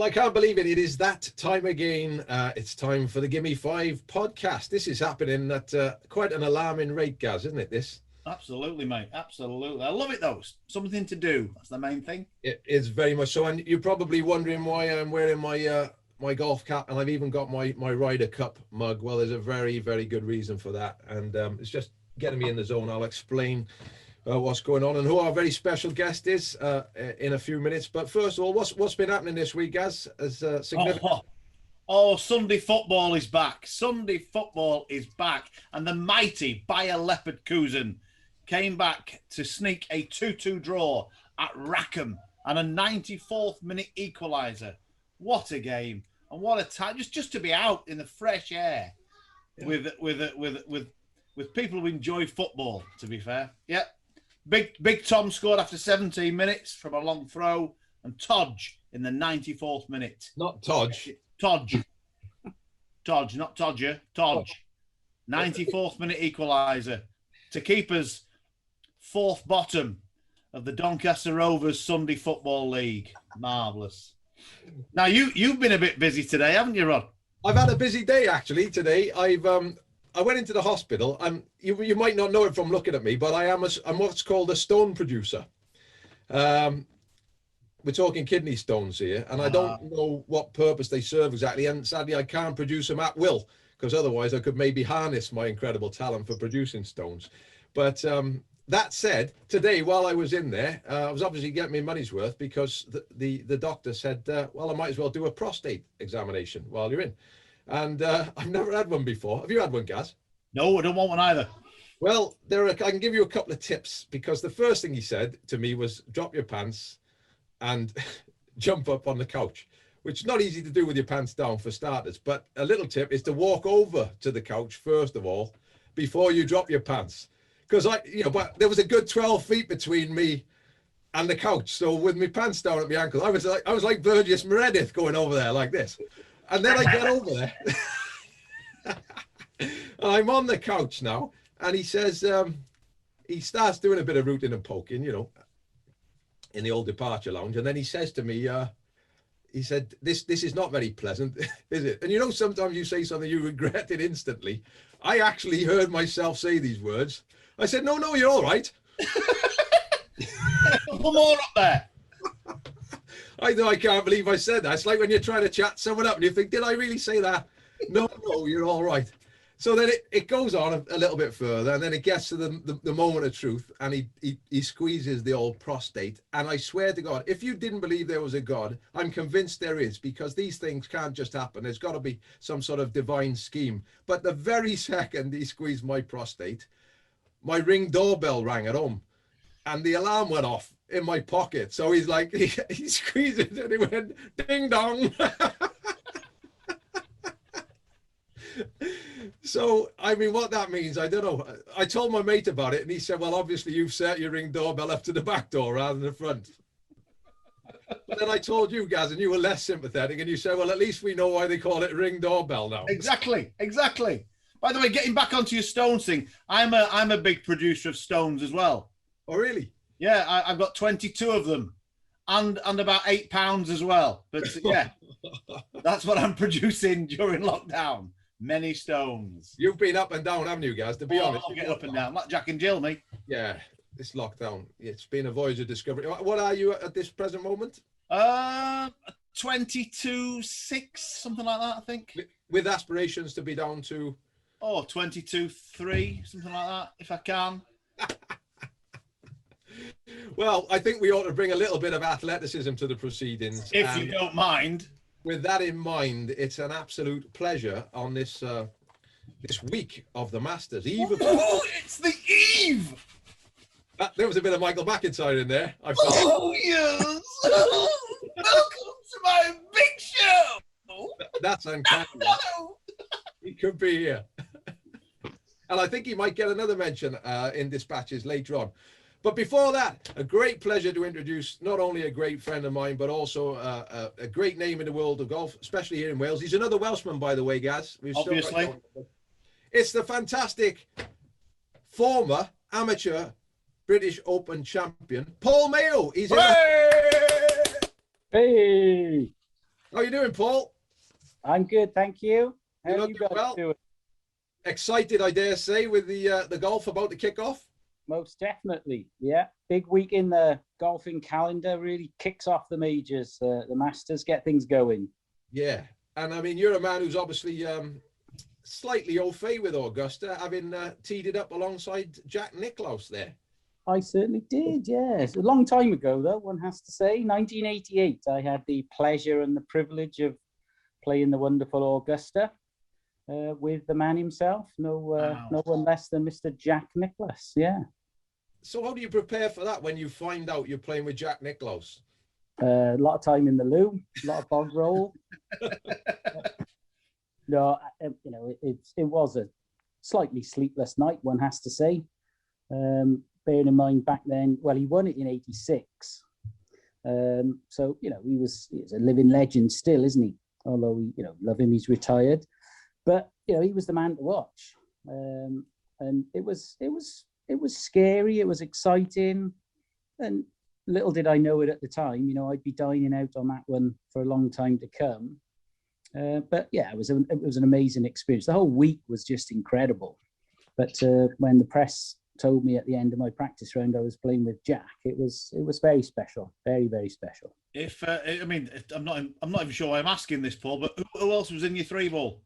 Well, I can't believe it. It is that time again. It's time for the Gimme 5 podcast. This is happening at quite an alarming rate, Gaz, isn't it, this? Absolutely, mate. Absolutely. I love it, though. Something to do. That's the main thing. It is very much so. And you're probably wondering why I'm wearing my golf cap, and I've even got my Ryder Cup mug. Well, there's a very, very good reason for that. And it's just getting me in the zone. I'll explain what's going on and who our very special guest is in a few minutes. But first of all, what's been happening this week, Gaz? As significant? Sunday football is back. Sunday football is back. And the mighty Bayer Leverkusen came back to sneak a 2-2 draw at Rackham and a 94th minute equaliser. What a game. And what a time just to be out in the fresh air with people who enjoy football, to be fair. Yep. Big Tom scored after 17 minutes from a long throw, and Todge in the 94th minute. Not Todge. Todge, not Todger. Todge. 94th minute equaliser to keep us fourth bottom of the Doncaster Rovers Sunday Football League. Marvellous. Now, you've been a bit busy today, haven't you, Rod? I've had a busy day, actually, today. I went into the hospital. You might not know it from looking at me, but I'm what's called a stone producer. We're talking kidney stones here, and I don't know what purpose they serve exactly. And sadly, I can't produce them at will, because otherwise I could maybe harness my incredible talent for producing stones. But that said, today, while I was in there, I was obviously getting my money's worth, because the doctor said, well, I might as well do a prostate examination while you're in. And I've never had one before. Have you had one, Gaz? No, I don't want one either. Well, I can give you a couple of tips, because the first thing he said to me was drop your pants and jump up on the couch, which is not easy to do with your pants down for starters. But a little tip is to walk over to the couch first of all before you drop your pants, because but there was a good 12 feet between me and the couch. So with my pants down at my ankle, I was like Burgess Meredith going over there like this. And then I get over there. And I'm on the couch now, and he says, he starts doing a bit of rooting and poking, in the old departure lounge. And then he says to me, he said, this is not very pleasant, is it? And sometimes you say something you regret it instantly. I actually heard myself say these words. I said, no, you're all right. Put more up there. I can't believe I said that. It's like when you're trying to chat someone up and you think, did I really say that? No, you're all right. So then it goes on a little bit further, and then it gets to the moment of truth, and he squeezes the old prostate. And I swear to God, if you didn't believe there was a God, I'm convinced there is, because these things can't just happen. There's got to be some sort of divine scheme. But the very second he squeezed my prostate, my Ring doorbell rang at home, and the alarm went off in my pocket. So he's like, he squeezed it, and it went ding dong. So, I mean, what that means, I don't know. I told my mate about it, and he said, well, obviously you've set your Ring doorbell up to the back door rather than the front. But then I told you, Gaz, and you were less sympathetic, and you said, well, at least we know why they call it Ring doorbell now. Exactly. By the way, getting back onto your stones thing, I'm a big producer of stones as well. Oh, really? Yeah, I've got 22 of them, and about 8 pounds as well. But yeah, that's what I'm producing during lockdown. Many stones. You've been up and down, haven't you, Gaz? To be honest, I'll get up and down like Jack and Jill, mate. Yeah, this lockdown, it's been a voyage of discovery. What are you at this present moment? 22.6, something like that, I think. With aspirations to be down to 22.3, something like that, if I can. Well, I think we ought to bring a little bit of athleticism to the proceedings. If you don't mind. With that in mind, it's an absolute pleasure on this this week of the Masters. It's the eve! There was a bit of Michael McIntyre in there. Oh, yes! Welcome to my big show! That's uncanny. No. He could be here. And I think he might get another mention in dispatches later on. But before that, a great pleasure to introduce not only a great friend of mine, but also a great name in the world of golf, especially here in Wales. He's another Welshman, by the way, Gaz. Obviously. It's the fantastic former amateur British Open champion, Paul Mayo. He's in Hey! How you doing, Paul? I'm good, thank you. You How looking you guys well? doing? Excited, I dare say, with the golf about to kick off. Most definitely, yeah. Big week in the golfing calendar. Really kicks off the majors, the Masters, get things going. Yeah, and I mean, you're a man who's obviously slightly au fait with Augusta, having teed it up alongside Jack Nicklaus there. I certainly did, yes. A long time ago, though, one has to say. 1988, I had the pleasure and the privilege of playing the wonderful Augusta with the man himself. Wow. No one less than Mr. Jack Nicklaus, yeah. So how do you prepare for that when you find out you're playing with Jack Nicklaus? A lot of time in the loo, a lot of bog roll. No, you know, it was a slightly sleepless night, one has to say. Bearing in mind back then, well, he won it in '86. So, you know, he's a living legend still, isn't he? Although we, you know, love him, he's retired. But, you know, he was the man to watch. And it was scary, it was exciting. And little did I know it at the time, you know, I'd be dining out on that one for a long time to come. But yeah, it was an amazing experience. The whole week was just incredible. But when the press told me at the end of my practice round I was playing with Jack, it was very special, very, very special. I mean, I'm not even sure why I'm asking this, Paul, but who else was in your 3-ball?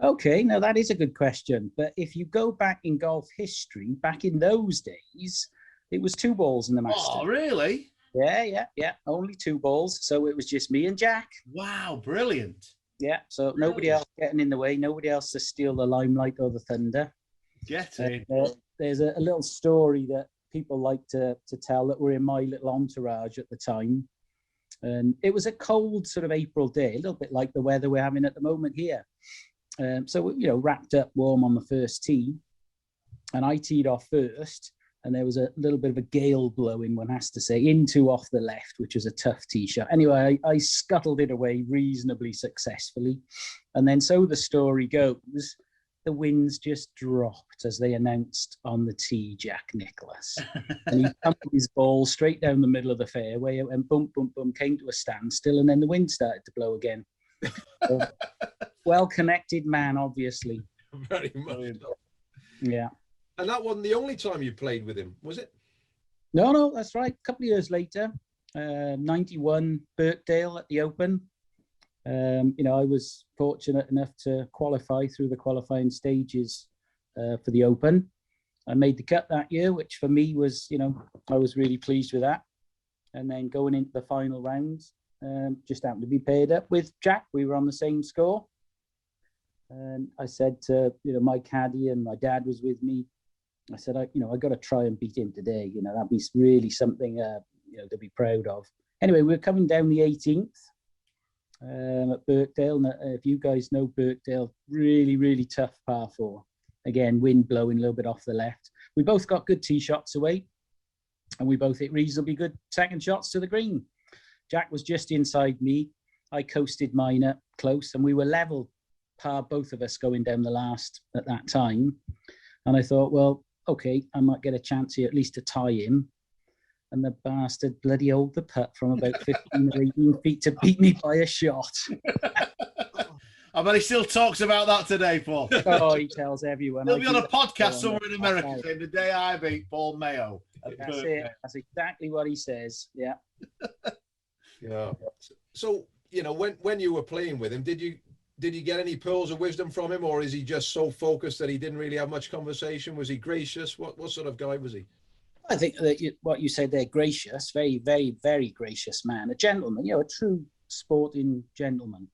Okay, now that is a good question. But if you go back in golf history, back in those days, it was 2 balls in the Masters. Oh, really? Yeah. Only 2 balls. So it was just me and Jack. Wow, brilliant. Yeah, so nobody else getting in the way, nobody else to steal the limelight or the thunder. Get it. There's a little story that people like to tell that were in my little entourage at the time. And it was a cold sort of April day, a little bit like the weather we're having at the moment here. So, you know, wrapped up warm on the first tee. And I teed off first. And there was a little bit of a gale blowing, one has to say, into off the left, which was a tough tee shot. Anyway, I scuttled it away reasonably successfully. And then so the story goes, the winds just dropped as they announced on the tee, Jack Nicklaus. And he pumped his ball straight down the middle of the fairway and boom, boom, boom, came to a standstill. And then the wind started to blow again. So, well-connected man, obviously. Very much. Yeah. And that wasn't the only time you played with him, was it? No, that's right. A couple of years later, 91 Birkdale at the Open. You know, I was fortunate enough to qualify through the qualifying stages for the Open. I made the cut that year, which for me was, you know, I was really pleased with that. And then going into the final rounds, just happened to be paired up with Jack. We were on the same score. And I said to, you know, my caddy, and my dad was with me, I said, I got to try and beat him today. You know, that'd be really something, you know, to be proud of. Anyway, we're coming down the 18th at Birkdale. And if you guys know Birkdale, really, really tough par 4. Again, wind blowing a little bit off the left. We both got good tee shots away, and we both hit reasonably good second shots to the green. Jack was just inside me. I coasted mine up close, and we were level par, both of us going down the last at that time. And I thought, well, okay, I might get a chance here at least to tie him. And the bastard bloody hold the putt from about 15 or 18 feet to beat me by a shot. I bet he still talks about that today, Paul. Oh, he tells everyone. He'll be on a podcast somewhere in America saying the day I beat Paul Mayo. That's it. That's exactly what he says. Yeah. Yeah. So, you know, when you were playing with him, did you get any pearls of wisdom from him, or is he just so focused that he didn't really have much conversation? Was he gracious? What sort of guy was he? I think that what you said there, gracious, very, very, very gracious man, a gentleman, you know, a true sporting gentleman.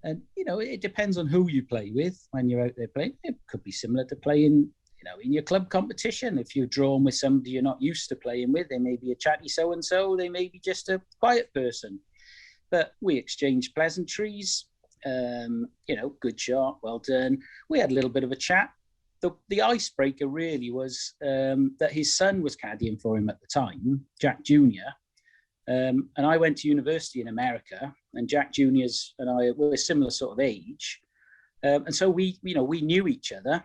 And, you know, it depends on who you play with when you're out there playing. It could be similar to playing, you know, in your club competition. If you're drawn with somebody you're not used to playing with, they may be a chatty so-and-so, they may be just a quiet person. But we exchanged pleasantries. You know, good shot, well done. We had a little bit of a chat. The icebreaker really was that his son was caddying for him at the time, Jack Jr. And I went to university in America, and Jack Jr.'s and I were a similar sort of age. And so we knew each other.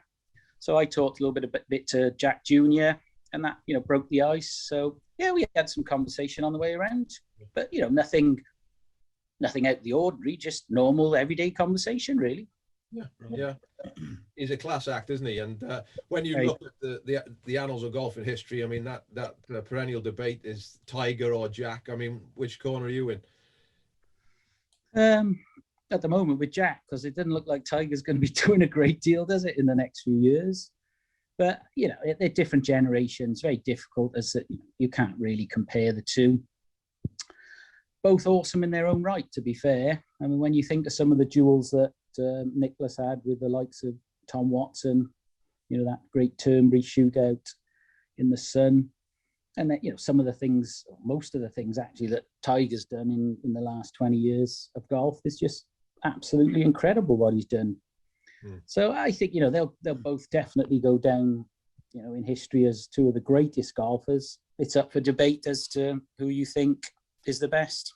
So I talked a little bit to Jack Jr., and that, you know, broke the ice. So yeah, we had some conversation on the way around, but, you know, nothing nothing out of the ordinary, just normal everyday conversation, really. Yeah. He's a class act, isn't he? And when you look at the annals of golf in history, I mean, that perennial debate is Tiger or Jack. I mean, which corner are you in? At the moment with Jack, because it didn't look like Tiger's going to be doing a great deal, does it, in the next few years? But, you know, they're different generations, very difficult, as you can't really compare the two. Both awesome in their own right, to be fair. I mean, when you think of some of the duels that Nicklaus had with the likes of Tom Watson, you know, that great Turnberry shootout in the sun, and that, you know, some of the things, most of the things actually that Tiger's done in the last 20 years of golf is just absolutely incredible what he's done. So I think, you know, they'll both definitely go down, you know, in history as two of the greatest golfers. It's up for debate as to who you think is the best.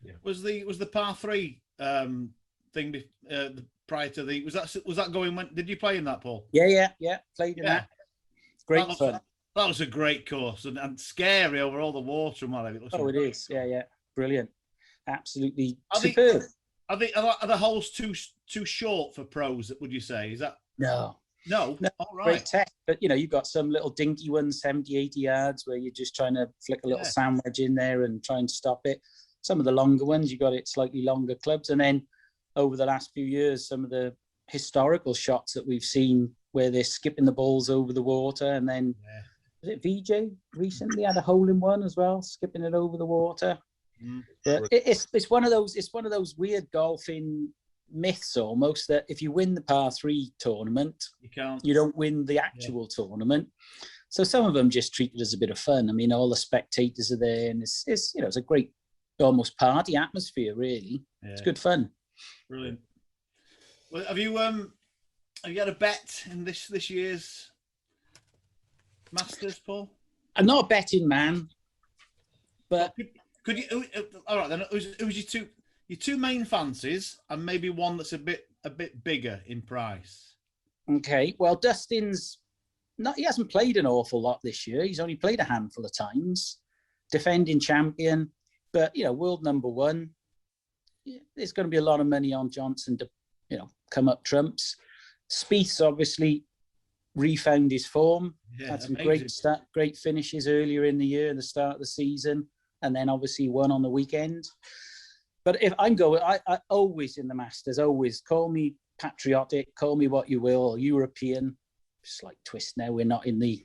Yeah. Was the par 3 thing prior to the was that going? When did you play in that, Paul? Yeah. Played in that. Great fun. That was a great course and scary over all the water and whatever. It is. Yeah. Brilliant. Absolutely superb. Are the holes too short for pros? Would you say? Is that no? All right. Great test, but you know, you've got some little dinky ones, 70, 80 yards, where you're just trying to flick a little sandwich in there and try and stop it. Some of the longer ones, you got it slightly longer clubs, and then over the last few years, some of the historical shots that we've seen where they're skipping the balls over the water, and then was it VJ recently had a hole in one as well, skipping it over the water. But it's one of those weird golfing myths almost, that if you win the par 3 tournament, you don't win the actual tournament. So some of them just treat it as a bit of fun. I mean, all the spectators are there, and it's you know, it's a great almost party atmosphere, really. It's good fun. Brilliant. Well, have you had a bet in this year's Masters, Paul? I'm not a betting man, but could you? All right, then. Who's your two main fancies, and maybe one that's a bit bigger in price? Okay. Well, Dustin's not. He hasn't played an awful lot this year. He's only played a handful of times. Defending champion, but you know, world number 1. There's going to be a lot of money on Johnson to, you know, come up trumps. Spieth's obviously refound his form. Had some great finishes earlier in the year, in the start of the season, and then obviously won on the weekend. But if I'm going, I always in the Masters, always call me patriotic, call me what you will, European. Slight twist now, we're not in the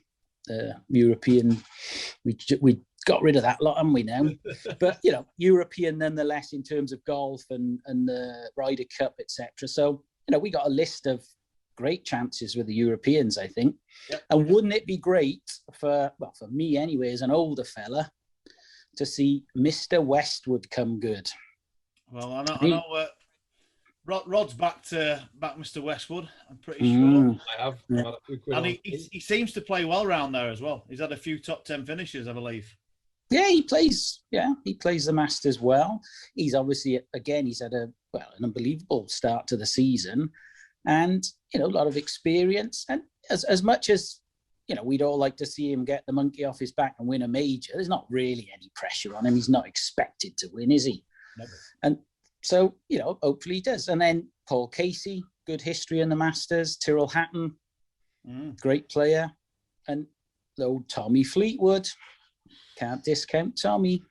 European. We got rid of that lot, haven't we now? But you know, European nonetheless in terms of golf and the Ryder Cup, etc. So you know, we got a list of great chances with the Europeans, I think. Yep. And wouldn't it be great for me anyway, as an older fella, to see Mr. Westwood come good? Well, I know. Rod's back Mr. Westwood. I'm pretty sure. I have. Yeah. And he seems to play well round there as well. He's had a few top 10 finishes, I believe. Yeah, he plays the Masters well. He's obviously, again, he's had an unbelievable start to the season, and you know, a lot of experience. And as much as you know, we'd all like to see him get the monkey off his back and win a major, there's not really any pressure on him. He's not expected to win, is he? Never. And so, you know, hopefully he does. And then Paul Casey, good history in the Masters. Tyrrell Hatton, great player. And the old Tommy Fleetwood. Can't discount Tommy.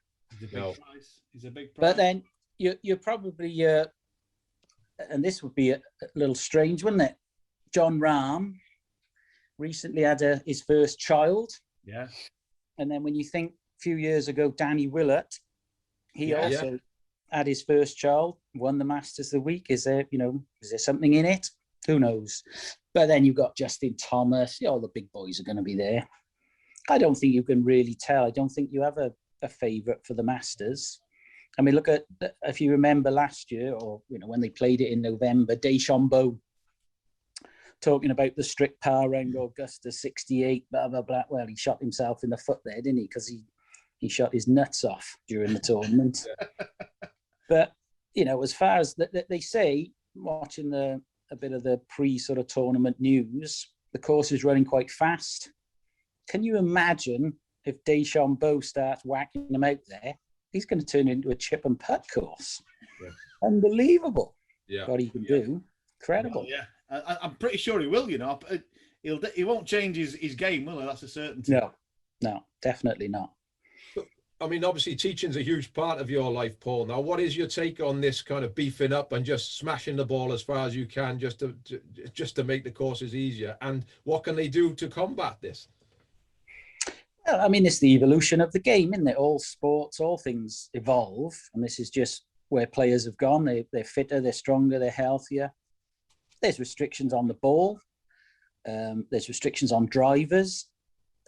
He's a big price. But then you're probably, and this would be a little strange, wouldn't it? John Rahm recently had his first child. Yeah. And then when you think a few years ago, Danny Willett, he also had his first child, won the Masters of the week. Is there something in it? Who knows? But then you've got Justin Thomas. All the big boys are going to be there. I don't think you can really tell. I don't think you have a favourite for the Masters. I mean, look at, if you remember last year, or you know, when they played it in November, DeChambeau talking about the strict par round Augusta 68, blah, blah, blah. Well, he shot himself in the foot there, didn't he? Because he shot his nuts off during the tournament. But, you know, as far as they say, watching a bit of the pre-sort of tournament news, the course is running quite fast. Can you imagine if DeChambeau starts whacking them out there? He's going to turn into a chip and putt course. Unbelievable. Yeah. What he can do. Incredible. Well, yeah, I'm pretty sure he will. You know, he won't change his game, will he? That's a certainty. No, definitely not. I mean, obviously, teaching's a huge part of your life, Paul. Now, what is your take on this kind of beefing up and just smashing the ball as far as you can, just to make the courses easier? And what can they do to combat this? Well, I mean, it's the evolution of the game, isn't it? All sports, all things evolve, and this is just where players have gone. They're fitter, they're stronger, they're healthier. There's restrictions on the ball. There's restrictions on drivers,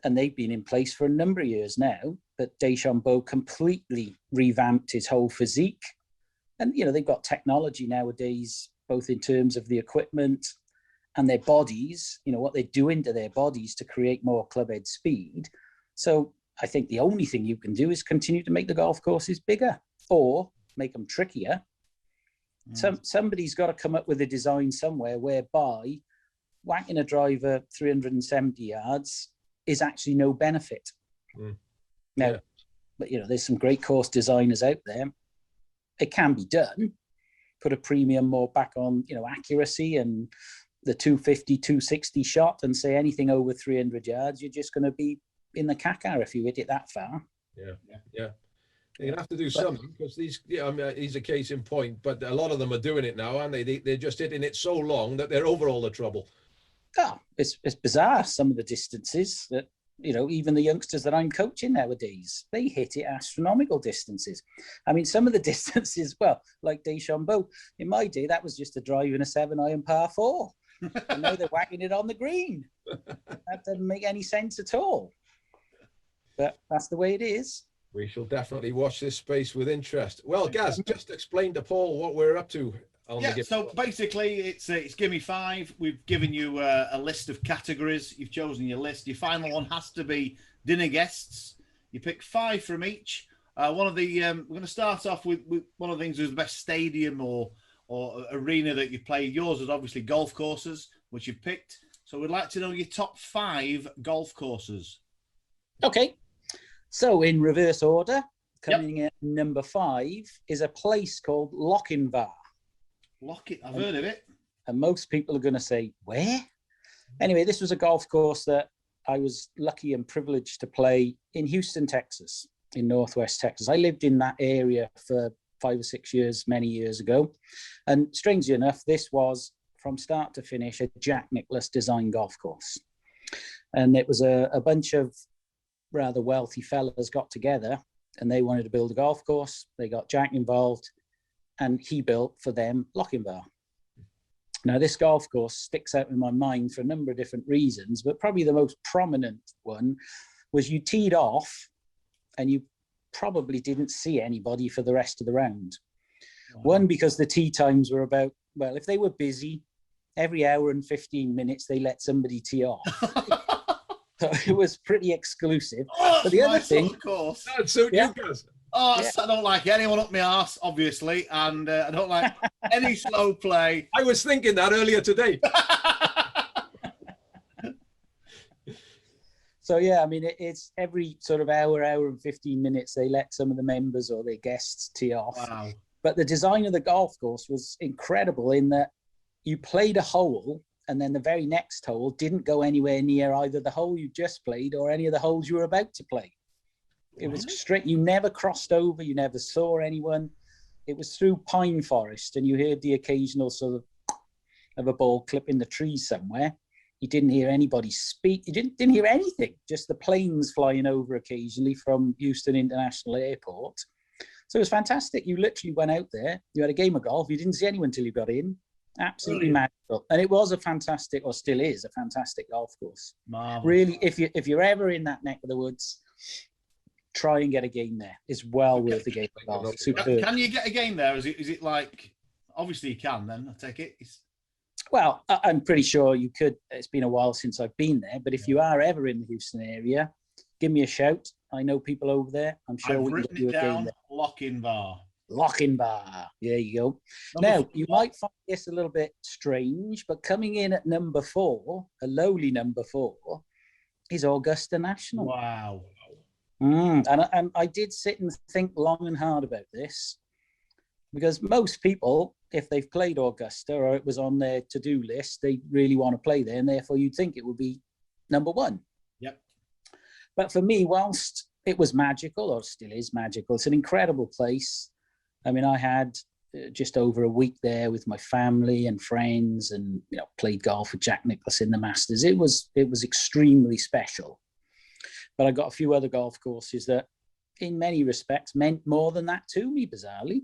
and they've been in place for a number of years now. But Deschambault completely revamped his whole physique. And, you know, they've got technology nowadays, both in terms of the equipment and their bodies, you know, what they're doing to their bodies to create more clubhead speed. So I think the only thing you can do is continue to make the golf courses bigger or make them trickier. Somebody's got to come up with a design somewhere whereby whacking a driver 370 yards is actually no benefit. Now, but, you know, there's some great course designers out there. It can be done. Put a premium more back on, you know, accuracy and the 250, 260 shot, and say anything over 300 yards, you're just going to be in the caca if you hit it that far. Yeah. You're going to have to do something, because I mean, he's a case in point, but a lot of them are doing it now, aren't they? They're just hitting it so long that they're over all the trouble. Oh, it's bizarre, some of the distances that, you know, even the youngsters that I'm coaching nowadays, they hit it astronomical distances. I mean, some of the distances, well, like Deschambault, in my day, that was just a drive in a 7-iron par 4. And now they're whacking it on the green. That doesn't make any sense at all. But that's the way it is. We shall definitely watch this space with interest. Well, Gaz, just explain to Paul what we're up to. So basically, it's Gimme 5. We've given you a list of categories. You've chosen your list. Your final one has to be dinner guests. You pick 5 from each. We're going to start off with one of the things is the best stadium or arena that you play. Yours is obviously golf courses, which you've picked. So we'd like to know your top 5 golf courses. Okay. So in reverse order, coming at number 5 is a place called Lochinvar. I've heard of it. And most people are going to say, where? Anyway, this was a golf course that I was lucky and privileged to play in Houston, Texas, in Northwest Texas. I lived in that area for 5 or 6 years, many years ago. And strangely enough, this was, from start to finish, a Jack Nicklaus design golf course. And it was a bunch of rather wealthy fellas got together and they wanted to build a golf course. They got Jack involved, and he built for them Lochinvar. Now, this golf course sticks out in my mind for a number of different reasons, but probably the most prominent one was you teed off and you probably didn't see anybody for the rest of the round. Wow. One, because the tee times were about, well, if they were busy, every hour and 15 minutes, they let somebody tee off. So it was pretty exclusive. Oh, but the other thing, of course. That'd suit you guys. Oh, yeah. I don't like anyone up my arse, obviously, and I don't like any slow play. I was thinking that earlier today. So, yeah, I mean, it's every sort of hour and 15 minutes, they let some of the members or their guests tee off. Wow. But the design of the golf course was incredible in that you played a hole and then the very next hole didn't go anywhere near either the hole you just played or any of the holes you were about to play. It was straight. You never crossed over. You never saw anyone. It was through pine forest, and you heard the occasional sort of a ball clipping the trees somewhere. You didn't hear anybody speak. You didn't hear anything. Just the planes flying over occasionally from Houston International Airport. So it was fantastic. You literally went out there. You had a game of golf. You didn't see anyone until you got in. Absolutely magical. And it was a fantastic, or still is a fantastic golf course. Marvelous. Really, if you're ever in that neck of the woods, try and get a game there. It's well worth the game of golf. Superb. Can you get a game there? Is it like, obviously you can then, I take it? Well, I'm pretty sure you could. It's been a while since I've been there, but if you are ever in the Houston area, give me a shout. I know people over there. I'm sure we can do a game there. Lochinvar. There you go. Now, you might find this a little bit strange, but coming in at number 4, a lowly number 4, is Augusta National. Wow. And I did sit and think long and hard about this. because most people, if they've played Augusta or it was on their to-do list, they really want to play there, and therefore you'd think it would be number one. Yep. But for me, whilst it was magical, or still is magical, it's an incredible place. I mean, I had just over a week there with my family and friends, and played golf with Jack Nicklaus in the Masters. It was extremely special. But I got a few other golf courses that, in many respects, meant more than that to me, bizarrely.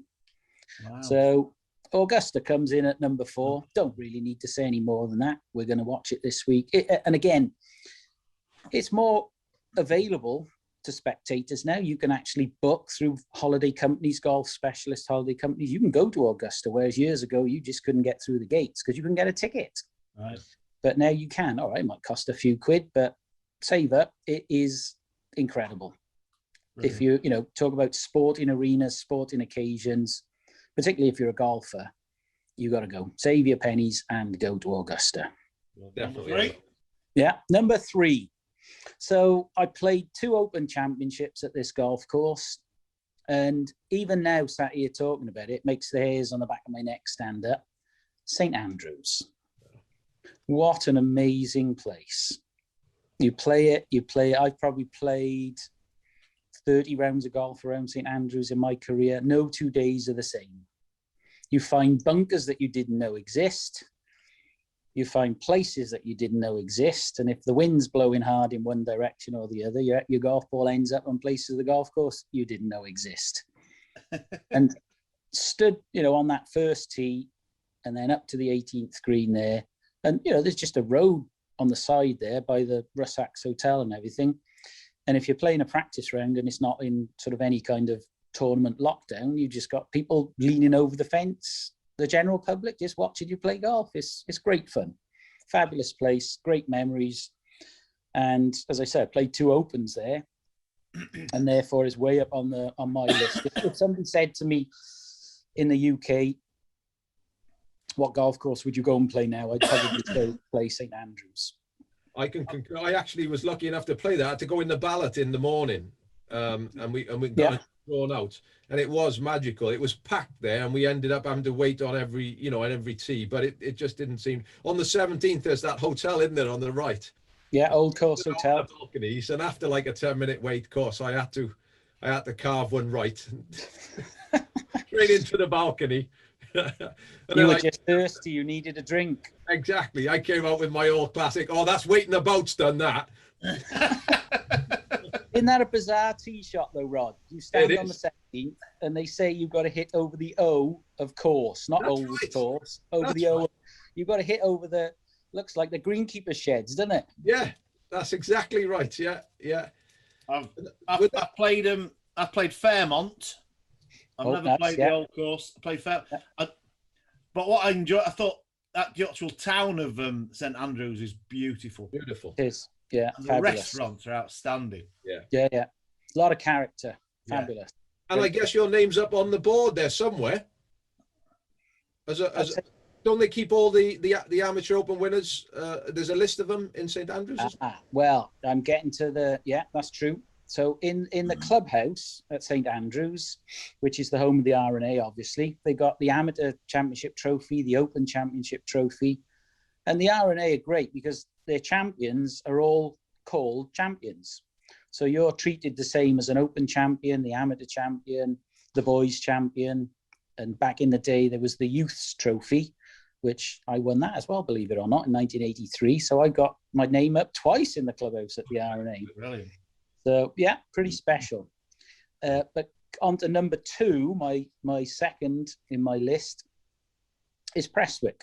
Wow. So Augusta comes in at number 4. Don't really need to say any more than that. We're going to watch it this week. And again, it's more available to spectators now. You can actually book through holiday companies, golf specialist holiday companies. You can go to Augusta, whereas years ago you just couldn't get through the gates because you couldn't get a ticket. Right. But now you can. All right, it might cost a few quid, but save up. It is incredible. Brilliant. If you talk about sporting arenas, sporting occasions, particularly if you're a golfer, you got to go. Save your pennies and go to Augusta. Definitely. Yeah. Number 3. So I played 2 Open Championships at this golf course. And even now, sat here talking about it, makes the hairs on the back of my neck stand up. St. Andrews. What an amazing place. You play it. I've probably played 30 rounds of golf around St. Andrews in my career. No 2 days are the same. You find bunkers that you didn't know exist. You find places that you didn't know exist. And if the wind's blowing hard in one direction or the other, your golf ball ends up on places of the golf course you didn't know exist. And stood, on that first tee and then up to the 18th green there. And, there's just a road on the side there by the Russacks Hotel and everything. And if you're playing a practice round and it's not in sort of any kind of tournament lockdown, you just got people leaning over the fence, the general public just watching you play golf. It's great fun. Fabulous place, great memories. And as I said, I played 2 Opens there, and therefore is way up on my list. If somebody said to me in the UK, what golf course would you go and play now? I'd probably go play St. Andrews. I can concur. I actually was lucky enough to play that, to go in the ballot in the morning, and we got it drawn out, and it was magical. It was packed there, and we ended up having to wait on every tee, but it just didn't seem. On the 17th, there's that hotel, isn't there, on the right? Yeah, Old Course Hotel. Balconies, and after like a 10-minute wait course, I had to carve one right, straight into the balcony. You were just thirsty. You needed a drink. Exactly. I came out with my old classic. Oh, that's waiting about's done that. Isn't that a bizarre tee shot though, Rod? You stand on the 17th and they say you've got to hit over the O of course, not over the course, over the O. You've got to hit over the, looks like the greenkeeper sheds, doesn't it? Yeah, that's exactly right. Yeah. I've played Fairmont. I've never played the old course. I played Fairmont. But what I enjoyed, I thought that the actual town of St. Andrews is beautiful. Beautiful. It is. Yeah. And the restaurants are outstanding. Yeah. A lot of character. Fabulous. And I guess your name's up on the board there somewhere. Don't they keep all the amateur open winners? There's a list of them in St. Andrews. Well, I'm getting to that's true. So in the clubhouse at St. Andrews, which is the home of the R&A, obviously, they got the Amateur Championship Trophy, the Open Championship Trophy. And the R&A are great because their champions are all called champions. So you're treated the same as an Open champion, the Amateur champion, the boys champion. And back in the day, there was the Youth's Trophy, which I won that as well, believe it or not, in 1983. So I got my name up twice in the clubhouse at the R&A. Brilliant. So, yeah, pretty special. But on to number 2, my second in my list is Prestwick,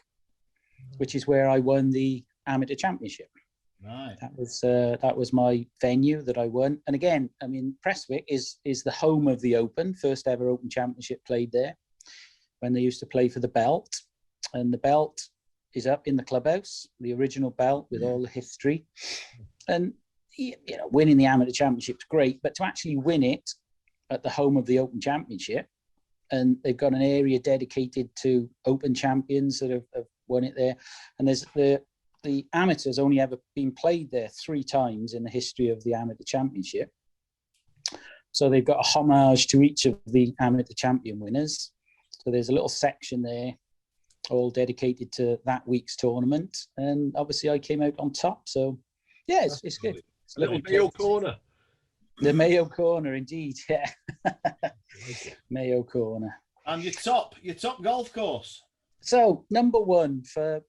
which is where I won the Amateur Championship. Right. That was my venue that I won. And again, I mean, Prestwick is the home of the Open, first ever Open Championship played there when they used to play for the belt. And the belt is up in the clubhouse, the original belt with all the history. And winning the Amateur Championship is great, but to actually win it at the home of the Open Championship, and they've got an area dedicated to Open champions that have won it there. And there's the amateurs only ever been played there 3 times in the history of the Amateur Championship. So they've got a homage to each of the Amateur Champion winners. So there's a little section there, all dedicated to that week's tournament. And obviously I came out on top. So yeah, it's good. It's a little Mayo corner. The Mayo corner, indeed. Yeah. Mayo corner. And your top golf course. So number one, for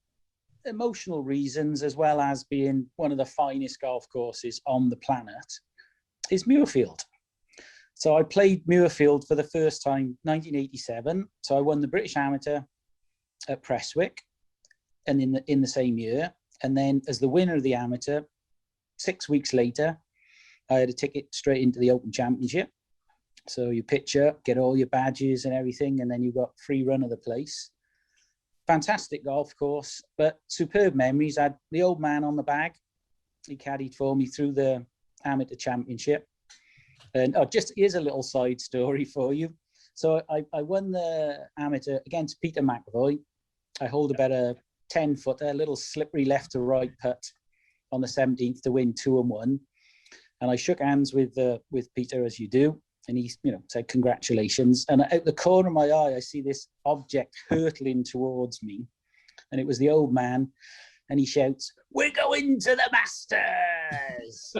emotional reasons, as well as being one of the finest golf courses on the planet, is Muirfield. So I played Muirfield for the first time 1987. So I won the British Amateur at Prestwick, and in the same year. And then as the winner of the Amateur, 6 weeks later, I had a ticket straight into the Open Championship. So you pitch up, get all your badges and everything, and then you've got free run of the place. Fantastic golf course, but superb memories. I had the old man on the bag. He caddied for me through the Amateur Championship. And here's a little side story for you. So I won the Amateur against Peter McAvoy. I hold about a 10-footer, a little slippery left to right putt on the 17th to win 2-1. And I shook hands with Peter, as you do. And he, said, congratulations. And out the corner of my eye, I see this object hurtling towards me. And it was the old man. And he shouts, "We're going to the Masters."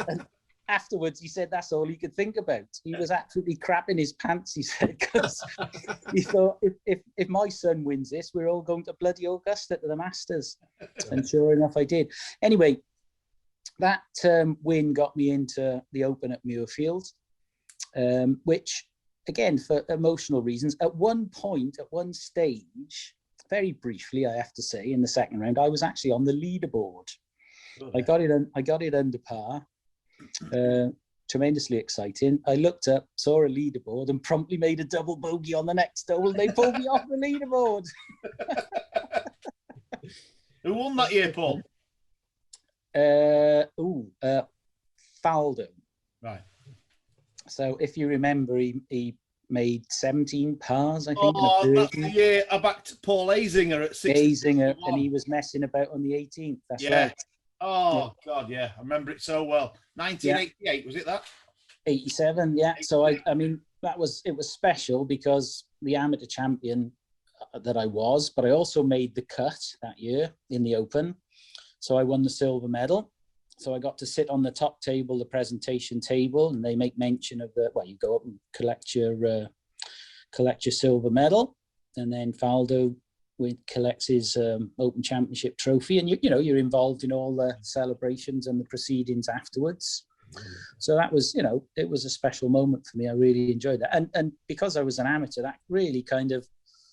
And afterwards, he said that's all he could think about. He was absolutely crapping his pants, he said, because he thought, if my son wins this, we're all going to bloody Augusta to the Masters. And sure enough, I did. Anyway, that win got me into the Open at Muirfield. Which, again, for emotional reasons, at one stage, very briefly, I have to say, in the second round, I was actually on the leaderboard. Okay. I got it under par. Tremendously exciting. I looked up, saw a leaderboard, and promptly made a double bogey on the next hole. And they pulled me off the leaderboard. Who won that year, Paul? Faldo. Right. So if you remember, he made 17 pars, I think. Oh, that's the year I backed Paul Azinger at 16. Azinger, and he was messing about on the 18th. That's right. Oh, yeah. God, yeah. I remember it so well. 1988, was it that? 87, yeah. 87. So, I mean, it was special because the amateur champion that I was, but I also made the cut that year in the Open. So I won the silver medal. So I got to sit on the top table, the presentation table, and they make mention of you go up and collect your silver medal, and then Faldo collects his Open Championship trophy, and you're involved in all the celebrations and the proceedings afterwards. So that was, it was a special moment for me. I really enjoyed that, and because I was an amateur, that really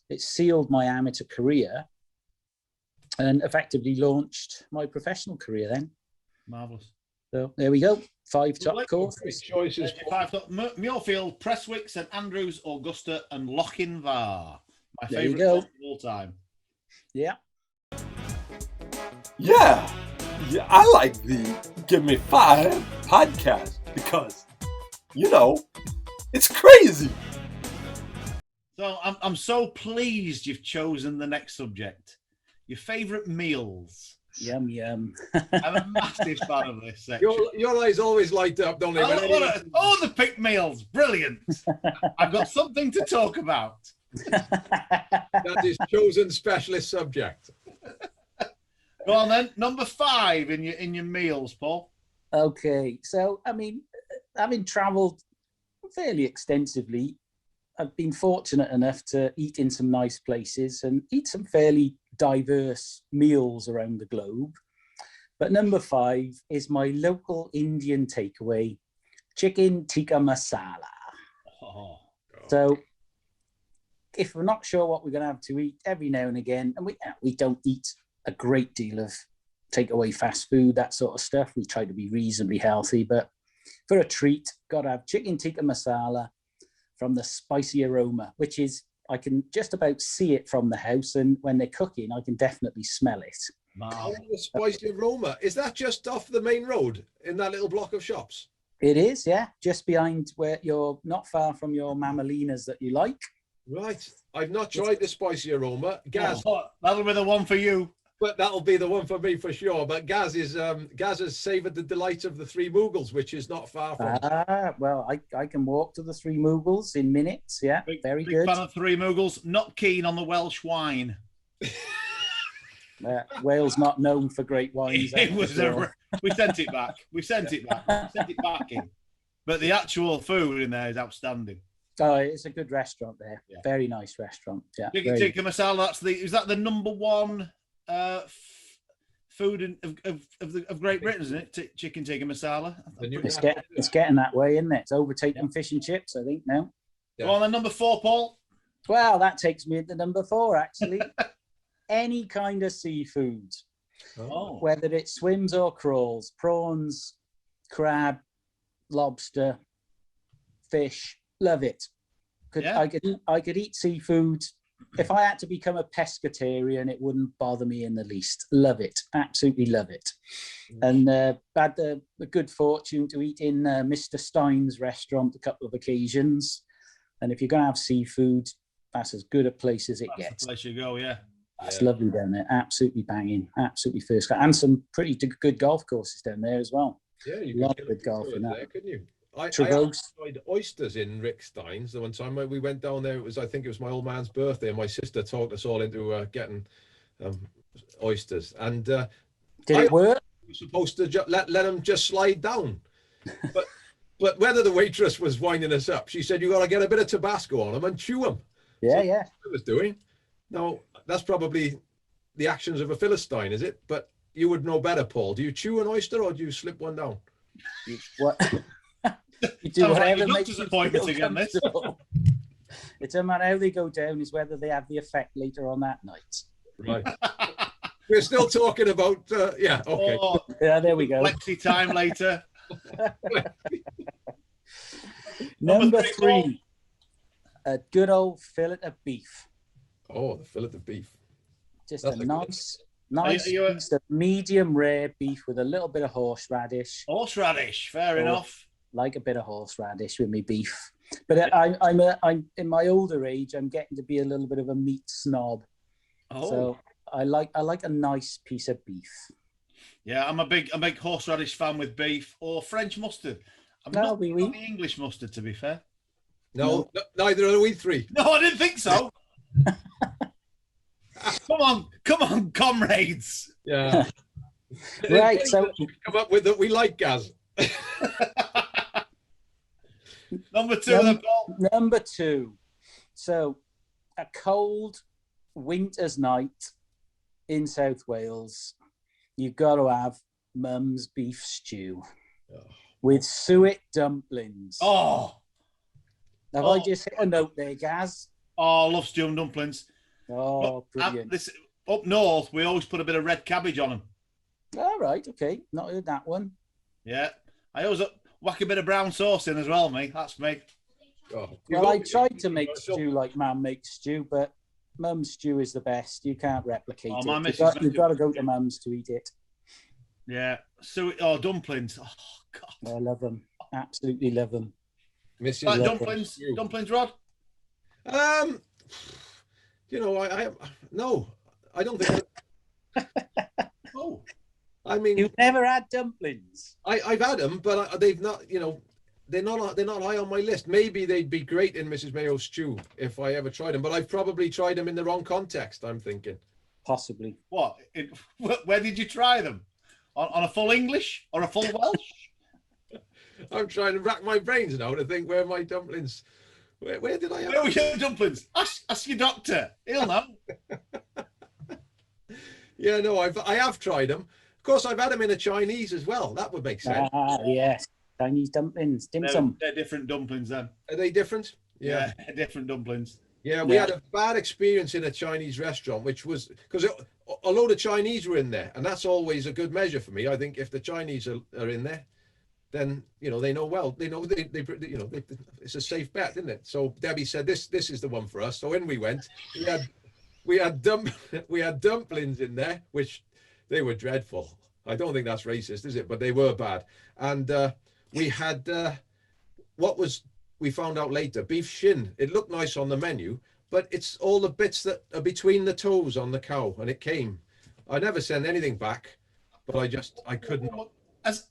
it sealed my amateur career, and effectively launched my professional career then. Marvellous. So there we go. 5 top courses. Choices. 5 top: Muirfield, Prestwick, St Andrews, Augusta, and Lochinvar. My favourite of all time. Yeah. Yeah, I like the Gimme 5 podcast because, it's crazy. So I'm so pleased you've chosen the next subject. Your favourite meals. Yum, yum. I'm a massive fan of this section. Your eyes always light up, don't they? The pick meals. Brilliant. I've got something to talk about. That is chosen specialist subject. Go on then. Number 5 in your meals, Paul. Okay. So, I mean, having travelled fairly extensively, I've been fortunate enough to eat in some nice places and eat some fairly diverse meals around the globe. But number 5 is my local Indian takeaway, chicken tikka masala. Oh. So if we're not sure what we're going to have to eat every now and again, and we don't eat a great deal of takeaway fast food, that sort of stuff. We try to be reasonably healthy, but for a treat, got to have chicken tikka masala from the spicy aroma, which is, I can just about see it from the house, and when they're cooking, I can definitely smell it. Wow. The spicy aroma, is that just off the main road in that little block of shops? It is, yeah, just behind where you're not far from your mamalinas that you like. Right. I've not tried the spicy aroma. Gaz. That'll be the one for you. But that'll be the one for me for sure. But Gaz has savoured the delight of the Three Moogles, which is not far from. Well, I can walk to the Three Moogles in minutes. Yeah, very big good. Fan of Three Moogles. Not keen on the Welsh wine. Wales not known for great wines. It was we sent it back. We sent it back in. But the actual food in there is outstanding. Oh, it's a good restaurant there. Yeah. Very nice restaurant. Yeah. Chicken tikka masala. Is that the number one food of Great Britain, isn't it? Chicken tikka masala. It's getting that way, isn't it? It's overtaking fish and chips, I think now. Go on, then number 4, Paul. Well, that takes me into number 4, actually. Any kind of seafood, whether it swims or crawls, prawns, crab, lobster, fish, love it. I could eat seafood. If I had to become a pescatarian, it wouldn't bother me in the least. Love it, absolutely love it. And had the good fortune to eat in Mr. Stein's restaurant a couple of occasions. And if you're going to have seafood, that's as good a place as it gets. That's the place you go, yeah. That's lovely down there. Absolutely banging. Absolutely first class. And some pretty good golf courses down there as well. Yeah, you love good golf in that. There, couldn't you? I tried oysters in Rick Stein's the one time we went down there. I think it was my old man's birthday, and my sister talked us all into getting oysters. And did it work? We were supposed to let them just slide down, but whether the waitress was winding us up, she said you got to get a bit of Tabasco on them and chew them. Yeah, so that's what I was doing. Now that's probably the actions of a Philistine, is it? But you would know better, Paul. Do you chew an oyster or do you slip one down? What? You do whatever like makes you feel comfortable. It doesn't matter how they go down, is whether they have the effect later on that night. Right. We're still talking about, yeah, okay. Oh, yeah, there we go. Flexi time later. Number 3, a good old fillet of beef. Oh, the fillet of beef. Just a nice piece of medium rare beef with a little bit of horseradish. Horseradish, fair enough. Like a bit of horseradish with me beef. But I'm in my older age, I'm getting to be a little bit of a meat snob. Oh. So I like a nice piece of beef. Yeah, I'm a big horseradish fan with beef or French mustard. I'm not the English mustard, to be fair. No, neither are we three. No, I didn't think so. Come on, comrades. Yeah. Right, so come up with that we like, Gaz. Number 2, Number 2. So, a cold winter's night in South Wales, you've got to have Mum's beef stew with suet dumplings. Have I just hit a note there, Gaz? Oh, I love stew and dumplings. Oh, brilliant. Up north, we always put a bit of red cabbage on them. All right, okay. Not heard that one. Yeah. I always whack a bit of brown sauce in as well, mate. That's me. Oh, well, I tried to make stew like Mum makes stew, but Mum's stew is the best. You can't replicate it. You've got to go to Mum's to eat it. Yeah. So, dumplings. Oh, God. I love them. Absolutely love them. Like dumplings? Dumplings, Rod? You know, I don't think. Oh. I mean, you've never had dumplings. I've had them, but they've not. You know, they're not high on my list. Maybe they'd be great in Mrs. Mayo's stew if I ever tried them, but I've probably tried them in the wrong context. I'm thinking. Possibly. What? Where did you try them? On a full English or a full Welsh? I'm trying to rack my brains now to think where my dumplings. Where did I have? Where were your dumplings? Ask your doctor. He'll know. Yeah, no, I have tried them. Of course, I've had them in a Chinese as well. That would make sense. Yes. Chinese dumplings, dim sum. They're different dumplings then. Are they different? Yeah, different dumplings. Yeah, we had a bad experience in a Chinese restaurant, which was because a load of Chinese were in there, and that's always a good measure for me. I think if the Chinese are in there, then they know well. They know it's a safe bet, isn't it? So Debbie said this is the one for us. So in we went. We had dumplings in there, which they were dreadful. I don't think that's racist, is it? But they were bad. And we had we found out later, beef shin. It looked nice on the menu, but it's all the bits that are between the toes on the cow, and it came I never send anything back, but I couldn't. Has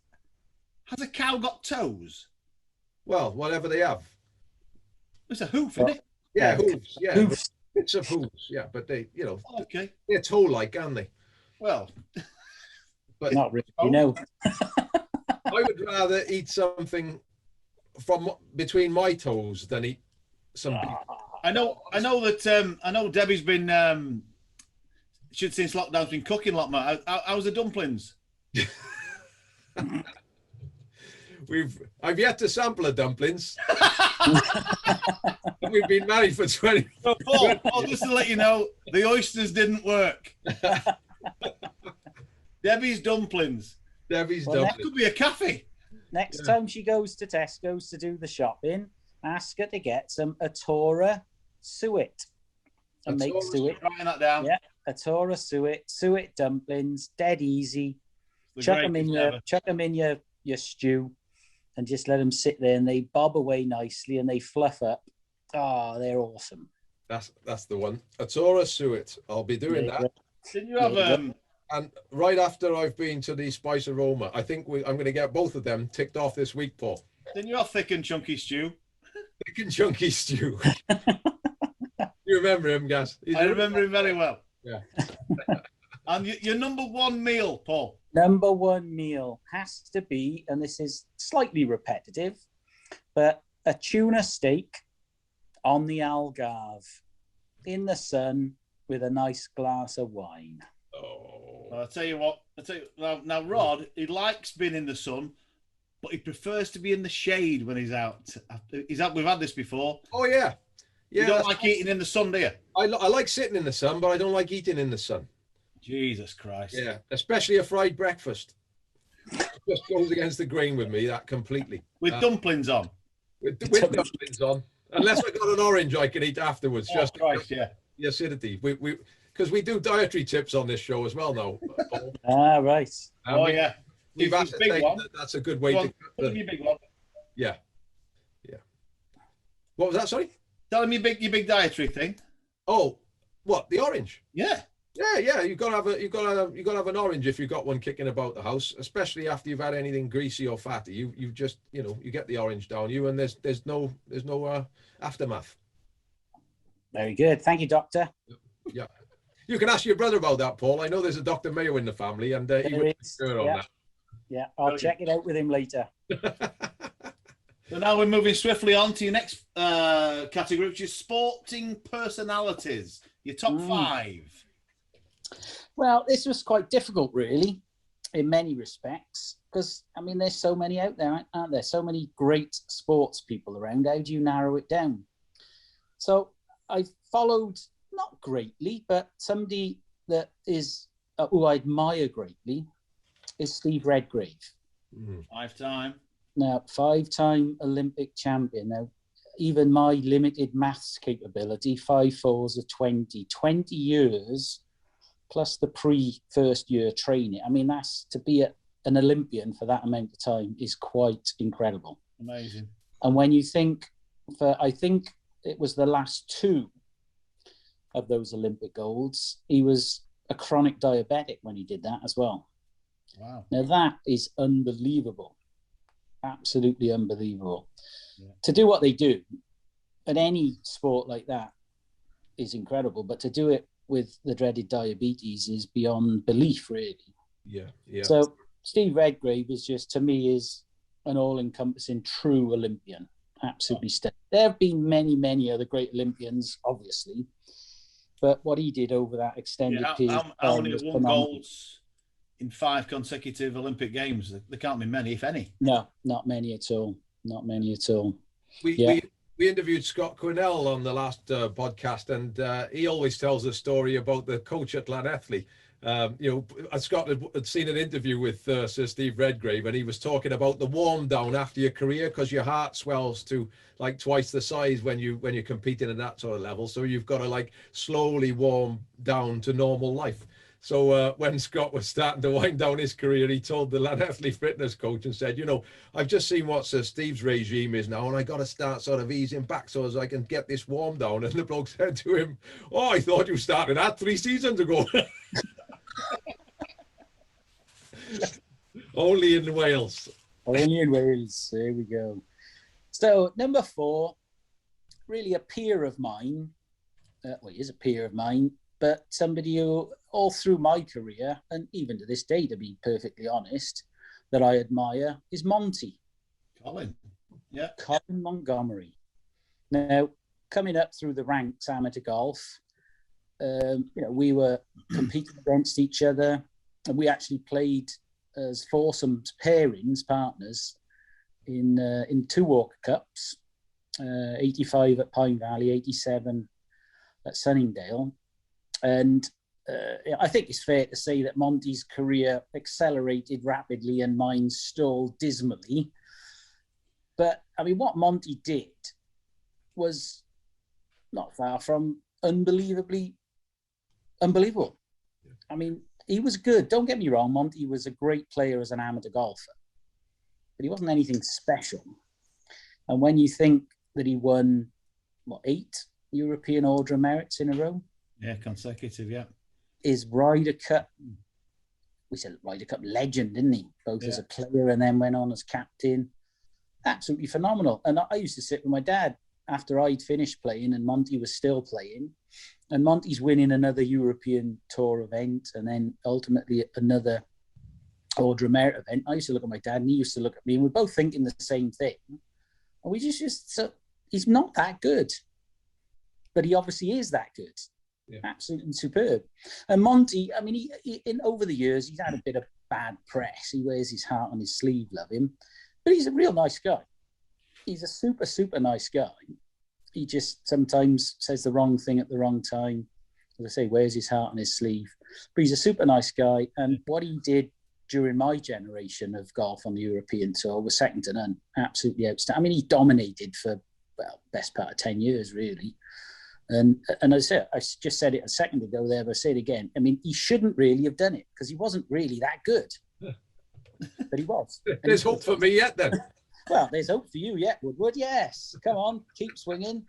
a cow got toes? Well, whatever they have. It's a hoof, isn't it? Yeah, hooves. Yeah, Hooves. bits of hooves. Yeah, but they, Okay. they're toe-like, aren't they? Well, But Not really, Oh. no. I would rather eat something from between my toes than eat some beef. I know that. I know Debbie's been. Since lockdown's been cooking a lot more. How's the dumplings? I've yet to sample a dumplings. We've been married for 20. Paul, just to let you know, the oysters didn't work. Debbie's dumplings. Debbie's Well, That could be a cafe. Next time she goes to Tesco's to do the shopping, ask her to get some Atora suet and make suet. Writing that down. Yeah, Atora suet dumplings, dead easy. The Chuck them greatest ever. in your stew, and just let them sit there, and they bob away nicely, and they fluff up. Oh, they're awesome. That's the one. Atora suet. I'll be doing that. Didn't you have And right after I've been to the Spice Aroma, I think I'm going to get both of them ticked off this week, Paul. Didn't you have thick and chunky stew? Thick and chunky stew. You remember him, Gas? I remember him very well. Yeah. And your number one meal, Paul? Number one meal has to be, and this is slightly repetitive, but a tuna steak on the Algarve in the sun with a nice glass of wine. Oh. I'll tell you what. Now, Rod, he likes being in the sun, but he prefers to be in the shade when he's out. We've had this before. Oh, yeah. Yeah. You don't like eating in the sun, do you? I like sitting in the sun, but I don't like eating in the sun. Jesus Christ. Yeah, especially a fried breakfast. It just goes against the grain with me, that completely. With dumplings on. With dumplings on. Unless I got an orange I can eat afterwards. Oh, Christ, yeah. The acidity. Because we do dietary tips on this show as well now. Ah, right. Yeah. We've His big ascertained one. that's a good way Go to on, tell him your big one. Yeah. What was that, sorry? Tell him your big dietary thing. Oh, what, the orange? Yeah. Yeah. You've got to have an orange if you've got one kicking about the house, especially after you've had anything greasy or fatty. You just you get the orange down you, and there's no aftermath. Very good. Thank you, Doctor. Yeah. You can ask your brother about that, Paul. I know there's a Dr. Mayo in the family, and he There would is, sure on yeah. that. Yeah, I'll check it out with him later. So now we're moving swiftly on to your next category, which is sporting personalities. Your top five. Well, this was quite difficult, really, in many respects, because, I mean, there's so many out there, aren't there? So many great sports people around. How do you narrow it down? So I followed, not greatly, but somebody that is, who I admire greatly, is Steve Redgrave. 5-time. Now, 5-time Olympic champion. Now, even my limited maths capability, 5 4s are 20 years, plus the pre-first year training. I mean, that's to be an Olympian for that amount of time is quite incredible. Amazing. And when you think, I think it was the last 2 of those Olympic golds, he was a chronic diabetic when he did that as well. Wow. Now, that is unbelievable. Absolutely unbelievable. Yeah. To do what they do at any sport like that is incredible, but to do it with the dreaded diabetes is beyond belief, really. Yeah. So Steve Redgrave is just, to me, is an all-encompassing true Olympian. Absolutely stunning. There have been many, many other great Olympians, obviously, but what he did over that extended period. How many have won golds in 5 consecutive Olympic Games? There can't be many, if any. No, not many at all. Not many at all. We interviewed Scott Quinnell on the last podcast, and he always tells a story about the coach at Llanelli. Scott had seen an interview with Sir Steve Redgrave, and he was talking about the warm down after your career, because your heart swells to like twice the size when you're competing at that sort of level. So you've got to like slowly warm down to normal life. So when Scott was starting to wind down his career, he told the Llanelli fitness coach and said, I've just seen what Sir Steve's regime is now, and I got to start sort of easing back so as I can get this warm down. And the bloke said to him, "Oh, I thought you started that 3 seasons ago." Only in Wales. Only in Wales. There we go. So number 4, really a peer of mine. Well, he is a peer of mine, but somebody who all through my career, and even to this day, to be perfectly honest, that I admire is Monty. Colin. Yeah. Colin Montgomery. Now, coming up through the ranks amateur golf, we were competing against each other, and we actually played as foursomes, pairings, partners in 2 Walker Cups, 85 at Pine Valley, 87 at Sunningdale. And I think it's fair to say that Monty's career accelerated rapidly and mine stalled dismally. But I mean, what Monty did was not far from unbelievable. I mean, he was good. Don't get me wrong, Monty was a great player as an amateur golfer, but he wasn't anything special. And when you think that he won, 8 European Order of Merits in a row? Yeah, consecutive, yeah. His Ryder Cup, we said Ryder Cup legend, didn't he? Both as a player and then went on as captain. Absolutely phenomenal. And I used to sit with my dad after I'd finished playing and Monty was still playing. And Monty's winning another European Tour event and then ultimately another Order of Merit event. I used to look at my dad and he used to look at me and we're both thinking the same thing. And we so he's not that good, but he obviously is that good. Yeah. Absolutely superb. And Monty, I mean, he in over the years, he's had a bit of bad press. He wears his heart on his sleeve, love him. But he's a real nice guy. He's a super, super nice guy. He just sometimes says the wrong thing at the wrong time. As I say, wears his heart on his sleeve. But he's a super nice guy. And what he did during my generation of golf on the European Tour was second to none. Absolutely outstanding. I mean, he dominated for, best part of 10 years, really. And as I said, I just said it a second ago there, but I say it again. I mean, he shouldn't really have done it because he wasn't really that good. But he was. There's hope for me yet, then. Well, there's hope for you yet, Woodward. Yes. Come on, keep swinging.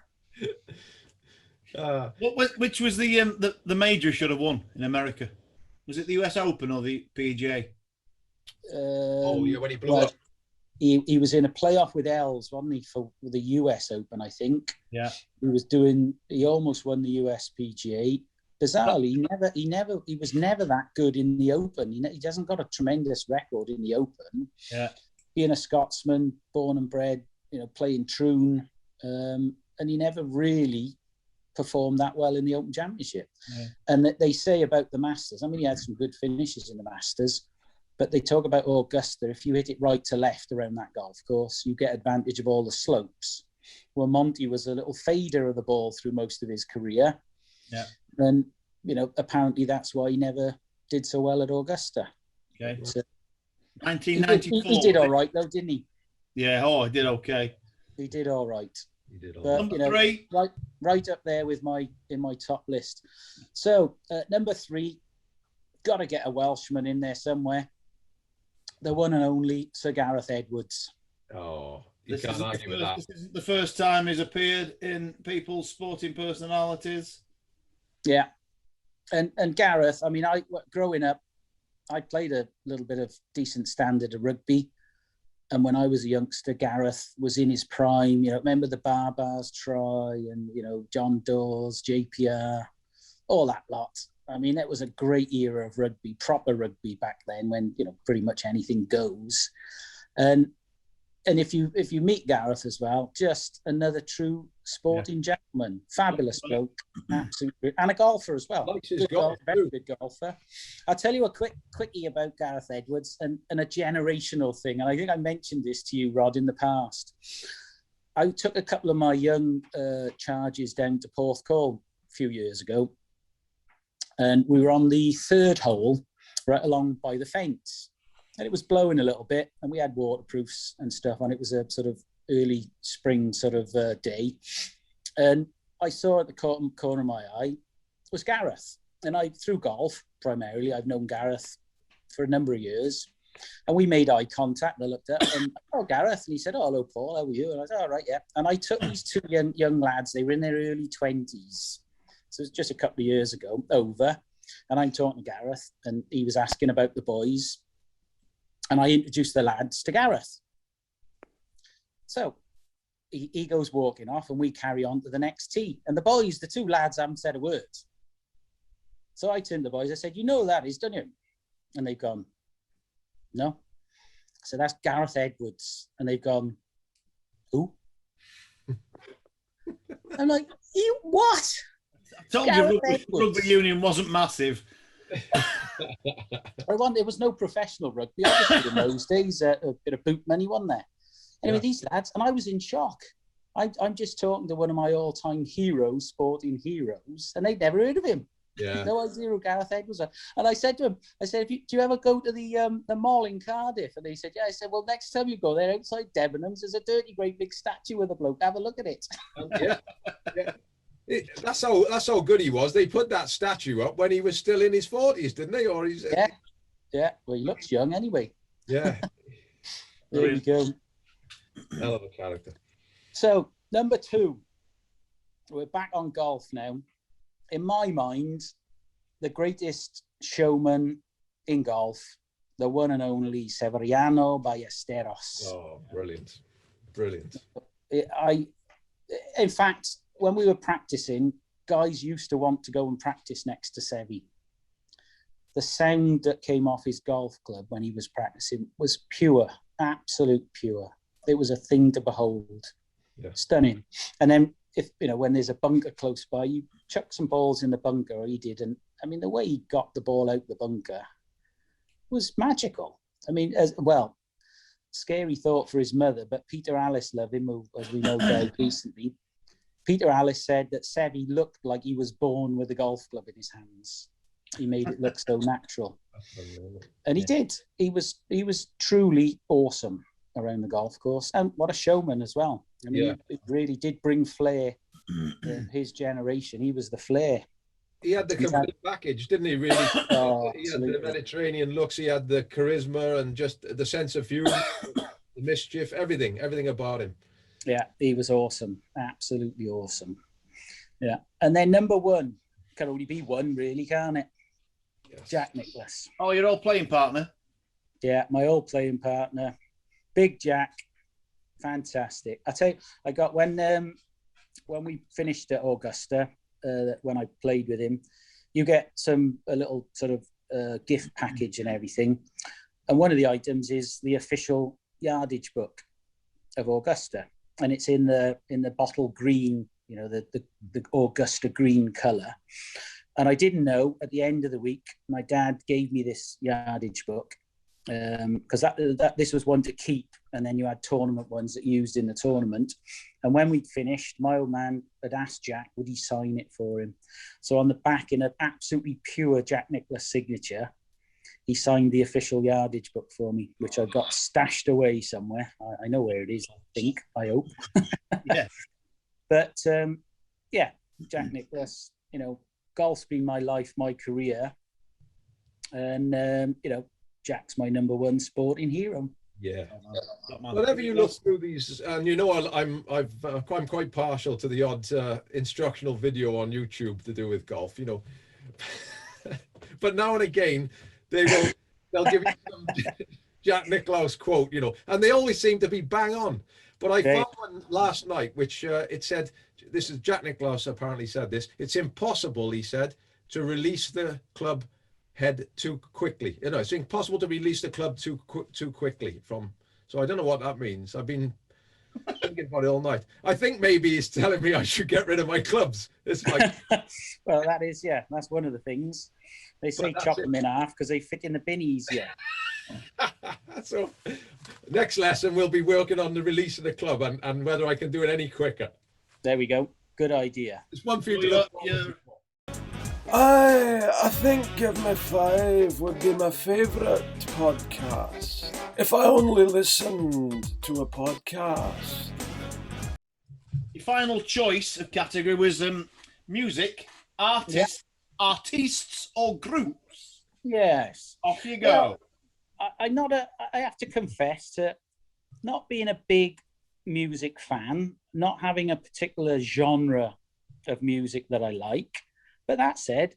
Which was the major should have won in America? Was it the US Open or the PGA? When he blew up. He was in a playoff with Els, wasn't he, for the US Open, I think. Yeah. He almost won the US PGA. Bizarrely, he was never that good in the Open. He hasn't got a tremendous record in the Open. Yeah. Being a Scotsman, born and bred, playing Troon, and he never really performed that well in the Open Championship. Yeah. And that they say about the Masters, I mean, he had some good finishes in the Masters, but they talk about Augusta. If you hit it right to left around that golf course, you get advantage of all the slopes. Well, Monty was a little fader of the ball through most of his career. Yeah. And, apparently that's why he never did so well at Augusta. Okay. So, 1994. He did all right, though, didn't he? Yeah. He did okay. He did all right. He did all but, right. Number 3. Right up there with in my top list. So, number 3, got to get a Welshman in there somewhere. The one and only Sir Gareth Edwards. Oh, you can't argue with that. This isn't the first time he's appeared in People's Sporting Personalities. Yeah. And Gareth, I mean, growing up, I played a little bit of decent standard of rugby. And when I was a youngster, Gareth was in his prime. Remember the Barbars try and, John Dawes, JPR, all that lot. I mean, it was a great era of rugby, proper rugby back then when, pretty much anything goes. And if you meet Gareth as well, just another true sporting gentleman, fabulous bloke, absolutely, and a golfer as well. Very good golfer. I'll tell you a quickie about Gareth Edwards and a generational thing. And I think I mentioned this to you, Rod, in the past. I took a couple of my young charges down to Porthcawl a few years ago. And we were on the 3rd hole, right along by the fence. And it was blowing a little bit, and we had waterproofs and stuff, and it was a sort of early spring sort of day. And I saw at the corner of my eye was Gareth. And through golf, primarily, I've known Gareth for a number of years. And we made eye contact, and I looked up, and, Gareth. And he said, hello, Paul, how are you? And I said, all right, yeah. And I took these 2 young lads, they were in their early 20s. So it was just a couple of years ago, over. And I'm talking to Gareth, and he was asking about the boys. And I introduced the lads to Gareth. So he goes walking off and we carry on to the next tee. And the boys, the two lads, haven't said a word. So I turned to the boys, I said, you know that he's done it. And they've gone, no. So that's Gareth Edwards. And they've gone, who? I'm like, you what? I told Gareth you Edwards. rugby union wasn't massive. There was no professional rugby, obviously, in those days. A bit of boot money, wasn't there? Anyway, these lads, and I was in shock. I'm just talking to one of my all-time heroes, sporting heroes, and they'd never heard of him. Yeah. No idea who Gareth Edwards was. And I said to him, I said, do you ever go to the mall in Cardiff? And he said, yeah. I said, well, next time you go there, outside Debenhams, there's a dirty, great big statue of the bloke. Have a look at it. Yeah. That's how good he was. They put that statue up when he was still in his 40s, didn't they? Or he's Yeah. Well, he looks young anyway. Yeah. There you go. Hell of a character. So, number 2, we're back on golf now. In my mind, the greatest showman in golf, the one and only Severiano Ballesteros. Oh, brilliant. Brilliant. In fact, when we were practicing, guys used to want to go and practice next to Sevi. The sound that came off his golf club when he was practicing was pure, absolute pure. It was a thing to behold. Yeah. Stunning. And then when there's a bunker close by, you chuck some balls in the bunker, or he did. And I mean, the way he got the ball out the bunker was magical. I mean, as well, scary thought for his mother, but Peter Alice loved him, who, as we know, died recently. Peter Alice said that Sevi looked like he was born with a golf club in his hands. He made it look so natural. And he did. He was truly awesome around the golf course. And what a showman as well. I mean, it really did bring flair in his generation. He was the flair. He had the complete package, didn't he, really? He had the Mediterranean looks, he had the charisma and just the sense of humor, the mischief, everything about him. Yeah, he was awesome. Absolutely awesome. Yeah. And then number 1, can only be one, really, can't it? Yes. Jack Nicklaus. Oh, your old playing partner? Yeah, my old playing partner. Big Jack. Fantastic. I tell you, I got when we finished at Augusta, when I played with him, you get a little sort of gift package and everything. And one of the items is the official yardage book of Augusta. And it's in the bottle green, the Augusta green colour. And I didn't know, at the end of the week, my dad gave me this yardage book, because this was one to keep, and then you had tournament ones that you used in the tournament. And when we'd finished, my old man had asked Jack, would he sign it for him? So on the back, in an absolutely pure Jack Nicklaus signature, he signed the official yardage book for me, which I got stashed away somewhere. I know where it is, I hope. Yeah. But Jack Nicklaus, golf's been my life, my career. And, Jack's my number 1 sporting hero. Yeah. Whenever you look through these, and I'm quite partial to the odd instructional video on YouTube to do with golf, but now and again they'll give you some Jack Nicklaus quote, and they always seem to be bang on. But I found one last night which it said, this is Jack Nicklaus apparently said this: it's impossible, he said, to release the club head too quickly. It's impossible to release the club too quickly from. So I don't know what that means. I've been thinking about it all night. I think maybe he's telling me I should get rid of my clubs. It's like, well, that's one of the things. They say chop them in half because they fit in the bin easier. So next lesson we'll be working on the release of the club and whether I can do it any quicker. There we go. Good idea. It's one for you to look forward to. I think Gimme 5 would be my favourite podcast. If I only listened to a podcast. Your final choice of category was music, artists or groups. Yes. Off you go. Well, I have to confess to not being a big music fan, not having a particular genre of music that I like. But that said,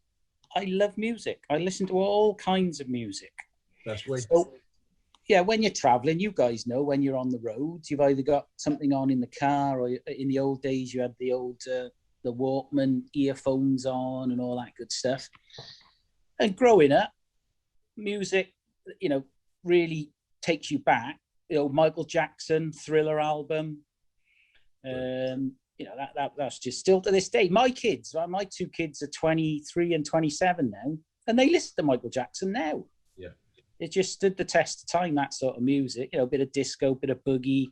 I love music. I listen to all kinds of music. That's right. So, yeah, when you're traveling, you guys know when you're on the roads, you've either got something on in the car, or in the old days, you had the old the Walkman earphones on and all that good stuff. And growing up, music, really takes you back. Michael Jackson, Thriller album. That's just still to this day. My kids, my two kids are 23 and 27 now, and they listen to Michael Jackson now. Yeah. It just stood the test of time, that sort of music, a bit of disco, bit of boogie,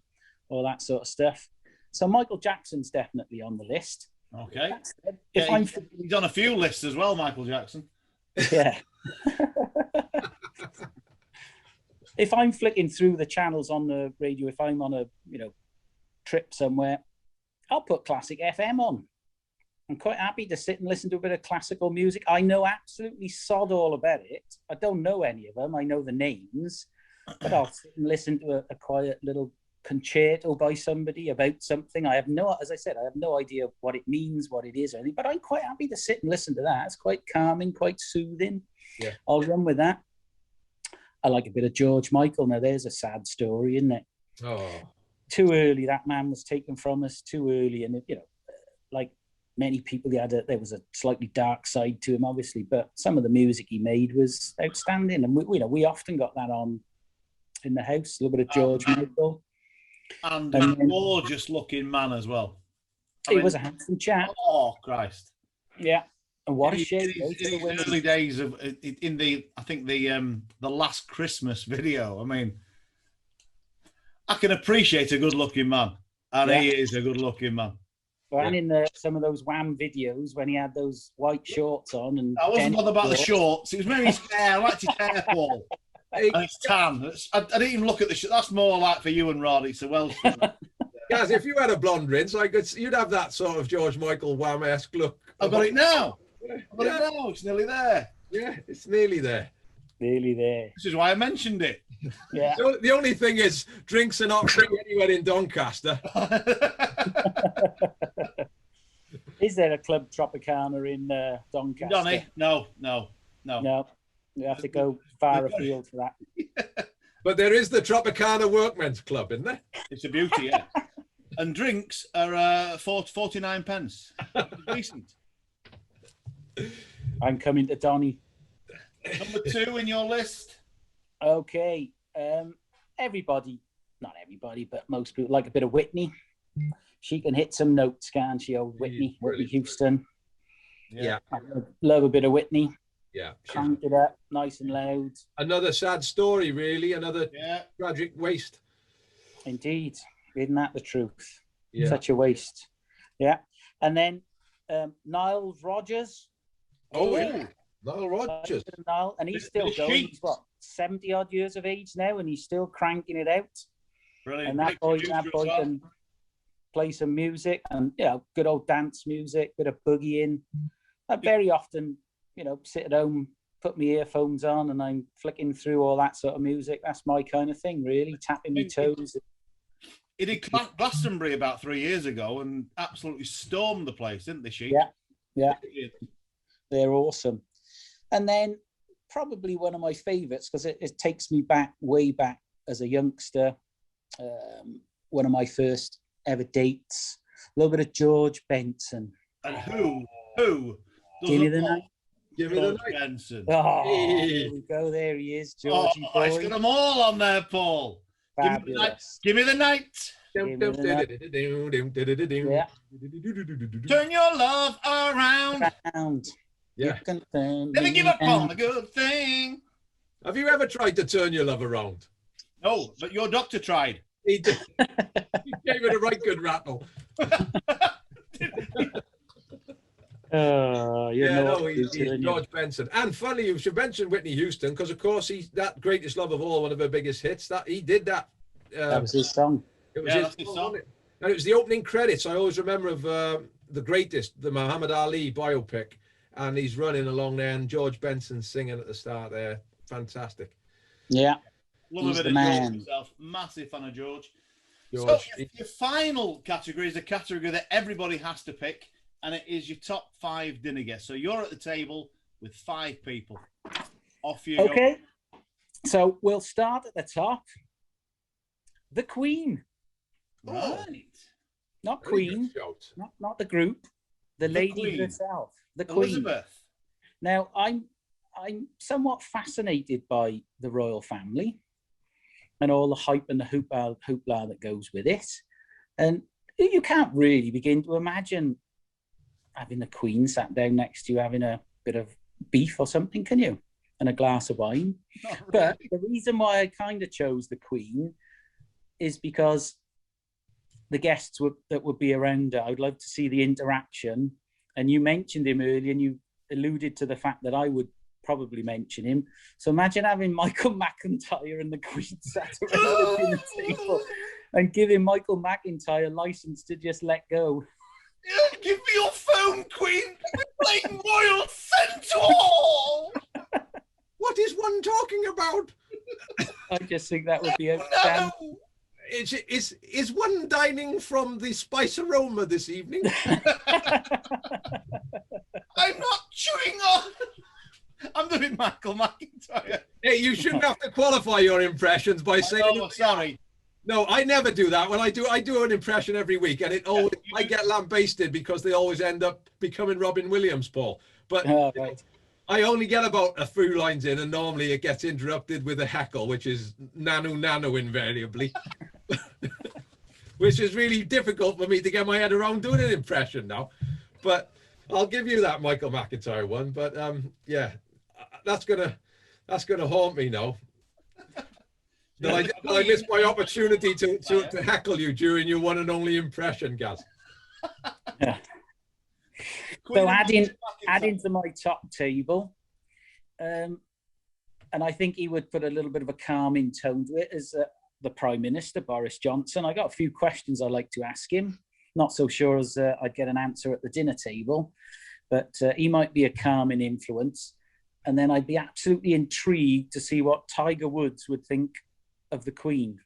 all that sort of stuff. So Michael Jackson's definitely on the list. Okay. He's on a few lists as well, Michael Jackson. Yeah. If I'm flicking through the channels on the radio, if I'm on a trip somewhere, I'll put Classic FM on. I'm quite happy to sit and listen to a bit of classical music. I know absolutely sod all about it. I don't know any of them. I know the names, but I'll sit and listen to a quiet little concerto by somebody about something. As I said, I have no idea what it means, what it is, or anything, but I'm quite happy to sit and listen to that. It's quite calming, quite soothing. Yeah. I'll run with that. I like a bit of George Michael. Now, there's a sad story, isn't it? Oh. Too early, that man was taken from us too early. And, like many people, there was a slightly dark side to him, obviously, but some of the music he made was outstanding. And, we often got that on in the house, a little bit of George Michael. And a gorgeous looking man as well. He was a handsome chap. Oh, Christ. Yeah. And what a shame. In the early days of, the Last Christmas video, I mean, I can appreciate a good looking man. And he is a good looking man. Well, and in some of those Wham videos when he had those white shorts on. And I wasn't bothered about the shorts. It was maybe his hair. I liked his hair, Paul. And it's tan. I didn't even look at the shirt. That's more like for you and Rod. It's a Welsh. Guys, if you had a blonde rinse, you'd have that sort of George Michael Wham-esque look. I've got it now. I've got it now. It's nearly there. Yeah, it's nearly there. Nearly there. This is why I mentioned it. Yeah. So the only thing is, drinks are not free anywhere in Doncaster. Is there a Club Tropicana in Doncaster? Donny? No. No. You have to go far afield for that. But there is the Tropicana Workmen's Club, isn't there? It's a beauty, yeah. And drinks are 49 pence. Decent. I'm coming to Donny. Number 2 in your list. Okay. Everybody, not everybody, but most people like a bit of Whitney. She can hit some notes, can't she, old Whitney? Whitney Houston. Yeah. I love a bit of Whitney. Yeah. Crank it up, nice and loud. Another sad story, really. Another tragic waste. Indeed. Isn't that the truth? Yeah. Such a waste. Yeah. And then Nile Rodgers. Oh, yeah. Nile Rodgers. Nile, and he's still going. He's 70 odd years of age now, and he's still cranking it out. Brilliant. And that boy can play some music and good old dance music, bit of boogie in. I very often, sit at home, put my earphones on, and I'm flicking through all that sort of music. That's my kind of thing, really, tapping my toes. He did Glastonbury about 3 years ago and absolutely stormed the place, didn't they, Sheep? Yeah. They're awesome. And then probably one of my favourites, because it takes me way back as a youngster. One of my first ever dates. A little bit of George Benson. And who? Gimme the Night. Give me the night. Benson. Oh, here we go. There he is, Georgie boy. It's got them all on there, Paul. Fabulous. Give me the night. Yeah. Turn your love around. Yeah. Never give up on a good thing. Have you ever tried to turn your love around? No, but your doctor tried. He did. He gave it a right good rattle. He's George Benson. And funny you should mention Whitney Houston, because of course he's that Greatest Love of All, one of her biggest hits. That he did that. That was his song. It was his song. And it was the opening credits. I always remember of The Greatest, the Muhammad Ali biopic, and he's running along there, and George Benson singing at the start there. Fantastic. Yeah. Love a bit of George himself. Massive fan of George. So your final category is a category that everybody has to pick, and it is your top 5 dinner guests. So you're at the table with 5 people. Off you go. So we'll start at the top. The Queen, Right. not Very good Queen, shout. not the group, the lady Queen. herself, the Queen. Elizabeth. Now, I'm somewhat fascinated by the royal family and all the hype and the hoopla that goes with it. And you can't really begin to imagine having the Queen sat down next to you having a bit of beef or something, can you? And a glass of wine. Not But really. the reason why I kind of chose the Queen is because the guests that would be around her, I'd love to see the interaction. And you mentioned him earlier, and you alluded to the fact that I would probably mention him. So imagine having Michael McIntyre and the Queen sat around the dinner table and giving Michael McIntyre a license to just let go. Give me your phone, Queen. We're playing Royal Centaur. What is one talking about? I just think that would be outstanding. No. Is one dining from the spice aroma this evening? I'm not chewing on. I'm doing Michael McIntyre. Hey, you shouldn't have to qualify your impressions by saying. Oh, sorry. No, I never do that. When I do an impression every week, and I get lambasted because they always end up becoming Robin Williams, Paul. But Right. I only get about a few lines in, and normally it gets interrupted with a heckle, which is nano invariably, which is really difficult for me to get my head around doing an impression now. But I'll give you that Michael McIntyre one. But yeah, that's gonna haunt me now. That I missed my opportunity to heckle you during your one and only impression, Gaz. Yeah. Queen So and adding to my top table, and I think he would put a little bit of a calming tone to it, is the Prime Minister, Boris Johnson. I got a few questions I'd like to ask him. Not so sure as I'd get an answer at the dinner table, but he might be a calming influence. And then I'd be absolutely intrigued to see what Tiger Woods would think of the Queen.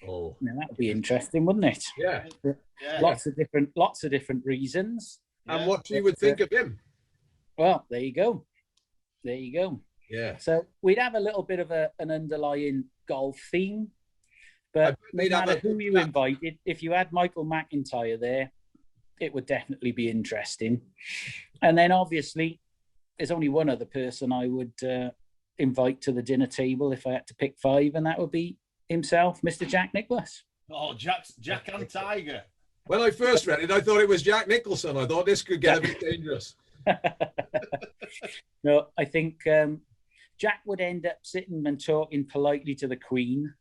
Oh, Now, that would be interesting, wouldn't it? yeah. Yeah. Lots of different reasons. And what you would think of him? Well, there you go. There you go. Yeah. So we'd have a little bit of an underlying golf theme, but no they'd have matter a- who you invited, if you had Michael McIntyre there, it would definitely be interesting. And then obviously, there's only one other person I would invite to the dinner table if I had to pick five, and that would be himself, Mr. Jack Nicklaus. Oh, Jack and Tiger. When I first read it, I thought it was Jack Nicholson. I thought this could get a bit dangerous. No, I think Jack would end up sitting and talking politely to the Queen,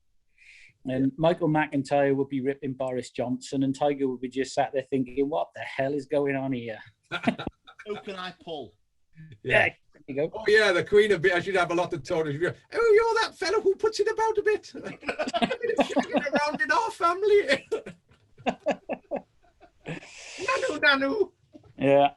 and Michael McIntyre would be ripping Boris Johnson, and Tiger would be just sat there thinking, what the hell is going on here? Who can I pull? Yeah, there you go. Oh yeah, the Queen I should have a lot to talk to. Oh, you're that fellow who puts it about a bit. Shagging around in our family. Nanu. Yeah.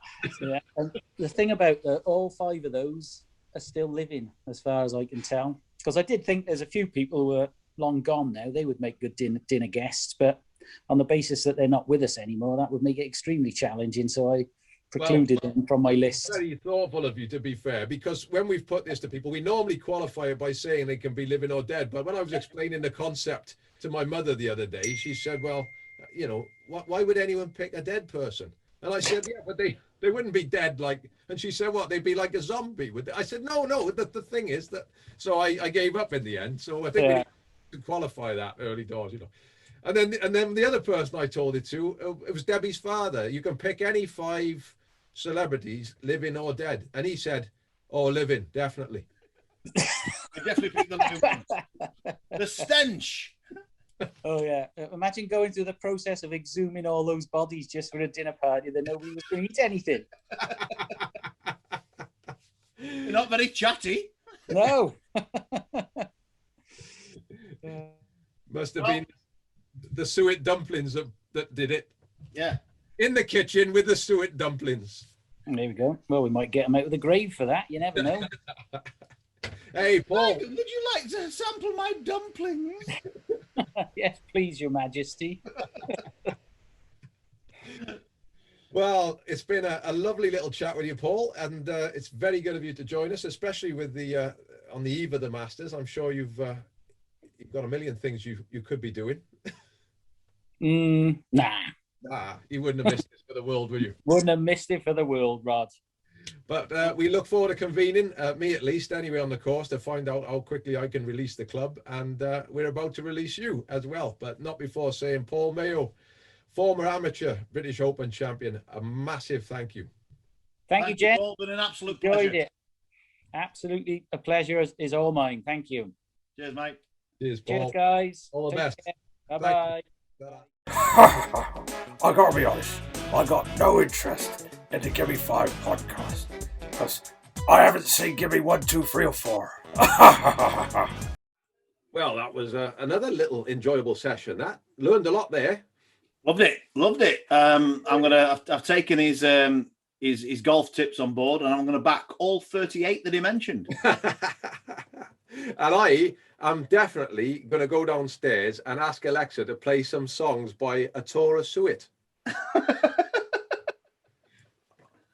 And the thing about all five of those are still living, as far as I can tell. Because I did think there's a few people who are long gone now. They would make good dinner guests, but on the basis that they're not with us anymore, that would make it extremely challenging. So I precluded them from my list. Very thoughtful of you, to be fair, because when we've put this to people, we normally qualify it by saying they can be living or dead. But when I was explaining the concept to my mother the other day, she said, well, you know, why would anyone pick a dead person? And I said, yeah, but they wouldn't be dead like. And she said, what? They'd be like a zombie. I said, no. The thing is that. So I gave up in the end. So I think we need to qualify that early doors, you know. And then the other person I told it to, it was Debbie's father. You can pick any five celebrities, living or dead. And he said, oh, living, definitely. I definitely picked the living ones. The stench. Oh yeah! Imagine going through the process of exhuming all those bodies just for a dinner party that nobody was going to eat anything. You're not very chatty. No. Must have been the suet dumplings that did it. Yeah. In the kitchen with the suet dumplings. There we go. Well, we might get them out of the grave for that. You never know. Hey, Paul. Would you like to sample my dumplings? Yes, please, Your Majesty. Well, it's been a lovely little chat with you, Paul, and it's very good of you to join us, especially with the on the eve of the Masters. I'm sure you've got a million things you could be doing. Nah, You wouldn't have missed this for the world, would you? wouldn't have missed it for the world, Rod. But we look forward to convening, me at least, anyway, on the course to find out how quickly I can release the club. And we're about to release you as well, but not before saying, Paul Mayo, former amateur British Open champion, a massive thank you. Thank you, Jen. Paul. Been an absolute Enjoyed pleasure. it. Absolutely, a pleasure is all mine. Thank you. Cheers, mate. Cheers, Paul. Cheers, guys. All the best. Bye bye. I gotta be honest, I got no interest in the Gimme 5 podcast because I haven't seen Gimme 1, 2, 3, or 4. Well, that was another little enjoyable session. That learned a lot there. Loved it. I've taken his golf tips on board, and I'm gonna back all 38 that he mentioned. And I am definitely going to go downstairs and ask Alexa to play some songs by Atora Suet.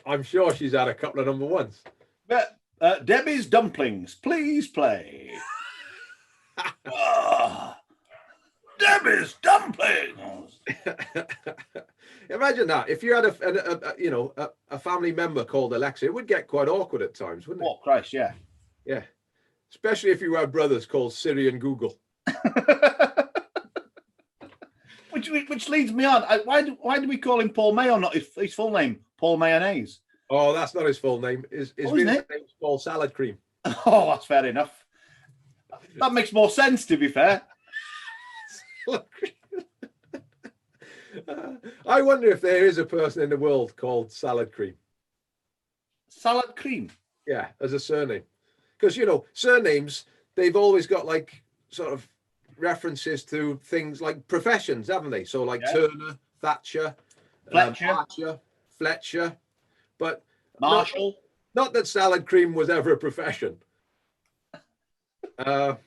I'm sure she's had a couple of number ones. But Debbie's Dumplings, please play. Debbie's Dumplings. Imagine that. If you had a family member called Alexa, it would get quite awkward at times, wouldn't it? Oh Christ, yeah. Yeah. Especially if you had brothers called Siri and Google. which leads me on. Why do we call him Paul Mayo, not his full name, Paul Mayonnaise? Oh, that's not his full name. His real name is Paul Salad Cream. Oh, that's fair enough. That makes more sense, to be fair. I wonder if there is a person in the world called Salad Cream. Salad Cream? Yeah, as a surname. Because, surnames, they've always got like sort of references to things like professions, haven't they? So like Turner, Thatcher, Fletcher, but Marshall. Not that Salad Cream was ever a profession. Ian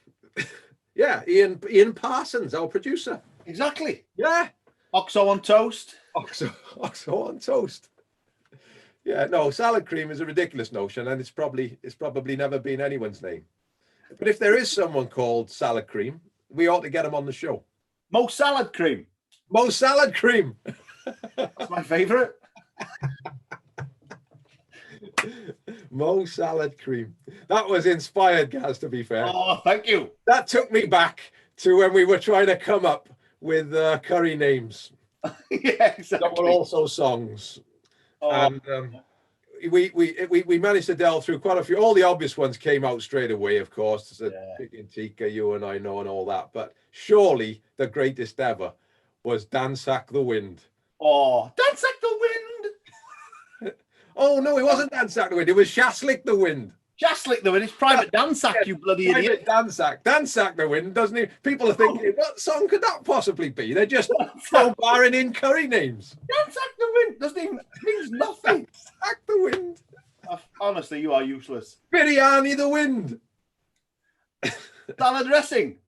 Parsons, our producer. Exactly. Yeah. Oxo on toast. Oxo on toast. Yeah, no, Salad Cream is a ridiculous notion, and it's probably never been anyone's name. But if there is someone called Salad Cream, we ought to get him on the show. Mo Salad Cream. Mo Salad Cream. That's my favourite. Mo Salad Cream. That was inspired, Gaz, to be fair. Oh, thank you. That took me back to when we were trying to come up with curry names. Yeah, exactly. That were also songs. Oh. And we managed to delve through quite a few. All the obvious ones came out straight away, of course. Chicken Tikka, You and I Know, and all that. But surely the greatest ever was Dansack the Wind. Oh, Dansack the Wind. Oh, no, it wasn't Dansack the Wind. It was Shaslik the Wind. Shaslik the Wind. It's Private Dansack, you bloody idiot. Dansack the Wind, doesn't he? People are thinking, what song could that possibly be? They're just barring in curry names. Dansack the Wind means nothing. Dansack the Wind. Honestly, you are useless. Biryani the Wind. Salad dressing.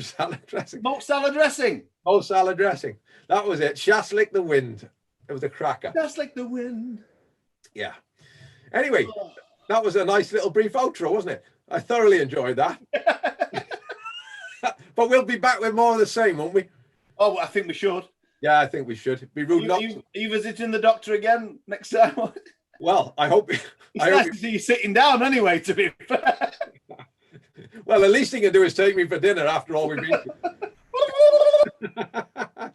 Salad dressing. Smoked salad dressing. Oh, salad dressing. That was it. Shaslik the Wind. It was a cracker. Shaslik the Wind. Yeah. Anyway, that was a nice little brief outro, wasn't it? I thoroughly enjoyed that. But we'll be back with more of the same, won't we? Oh, I think we should. Yeah, I think we should. It'd be rude not to. Are you visiting the doctor again next time? Well, I hope. It's nice to see you sitting down anyway, to be fair. Well, the least he can do is take me for dinner after all we've been through.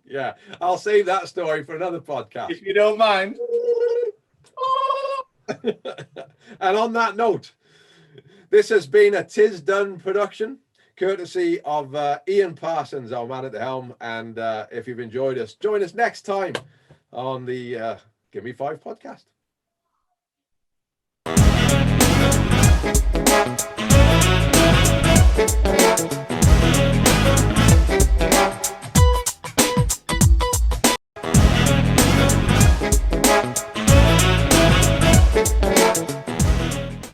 Yeah, I'll save that story for another podcast. If you don't mind. And on that note, this has been a Tis Done production, courtesy of Ian Parsons, our man at the helm. And if you've enjoyed us, join us next time on the Gimme 5 podcast.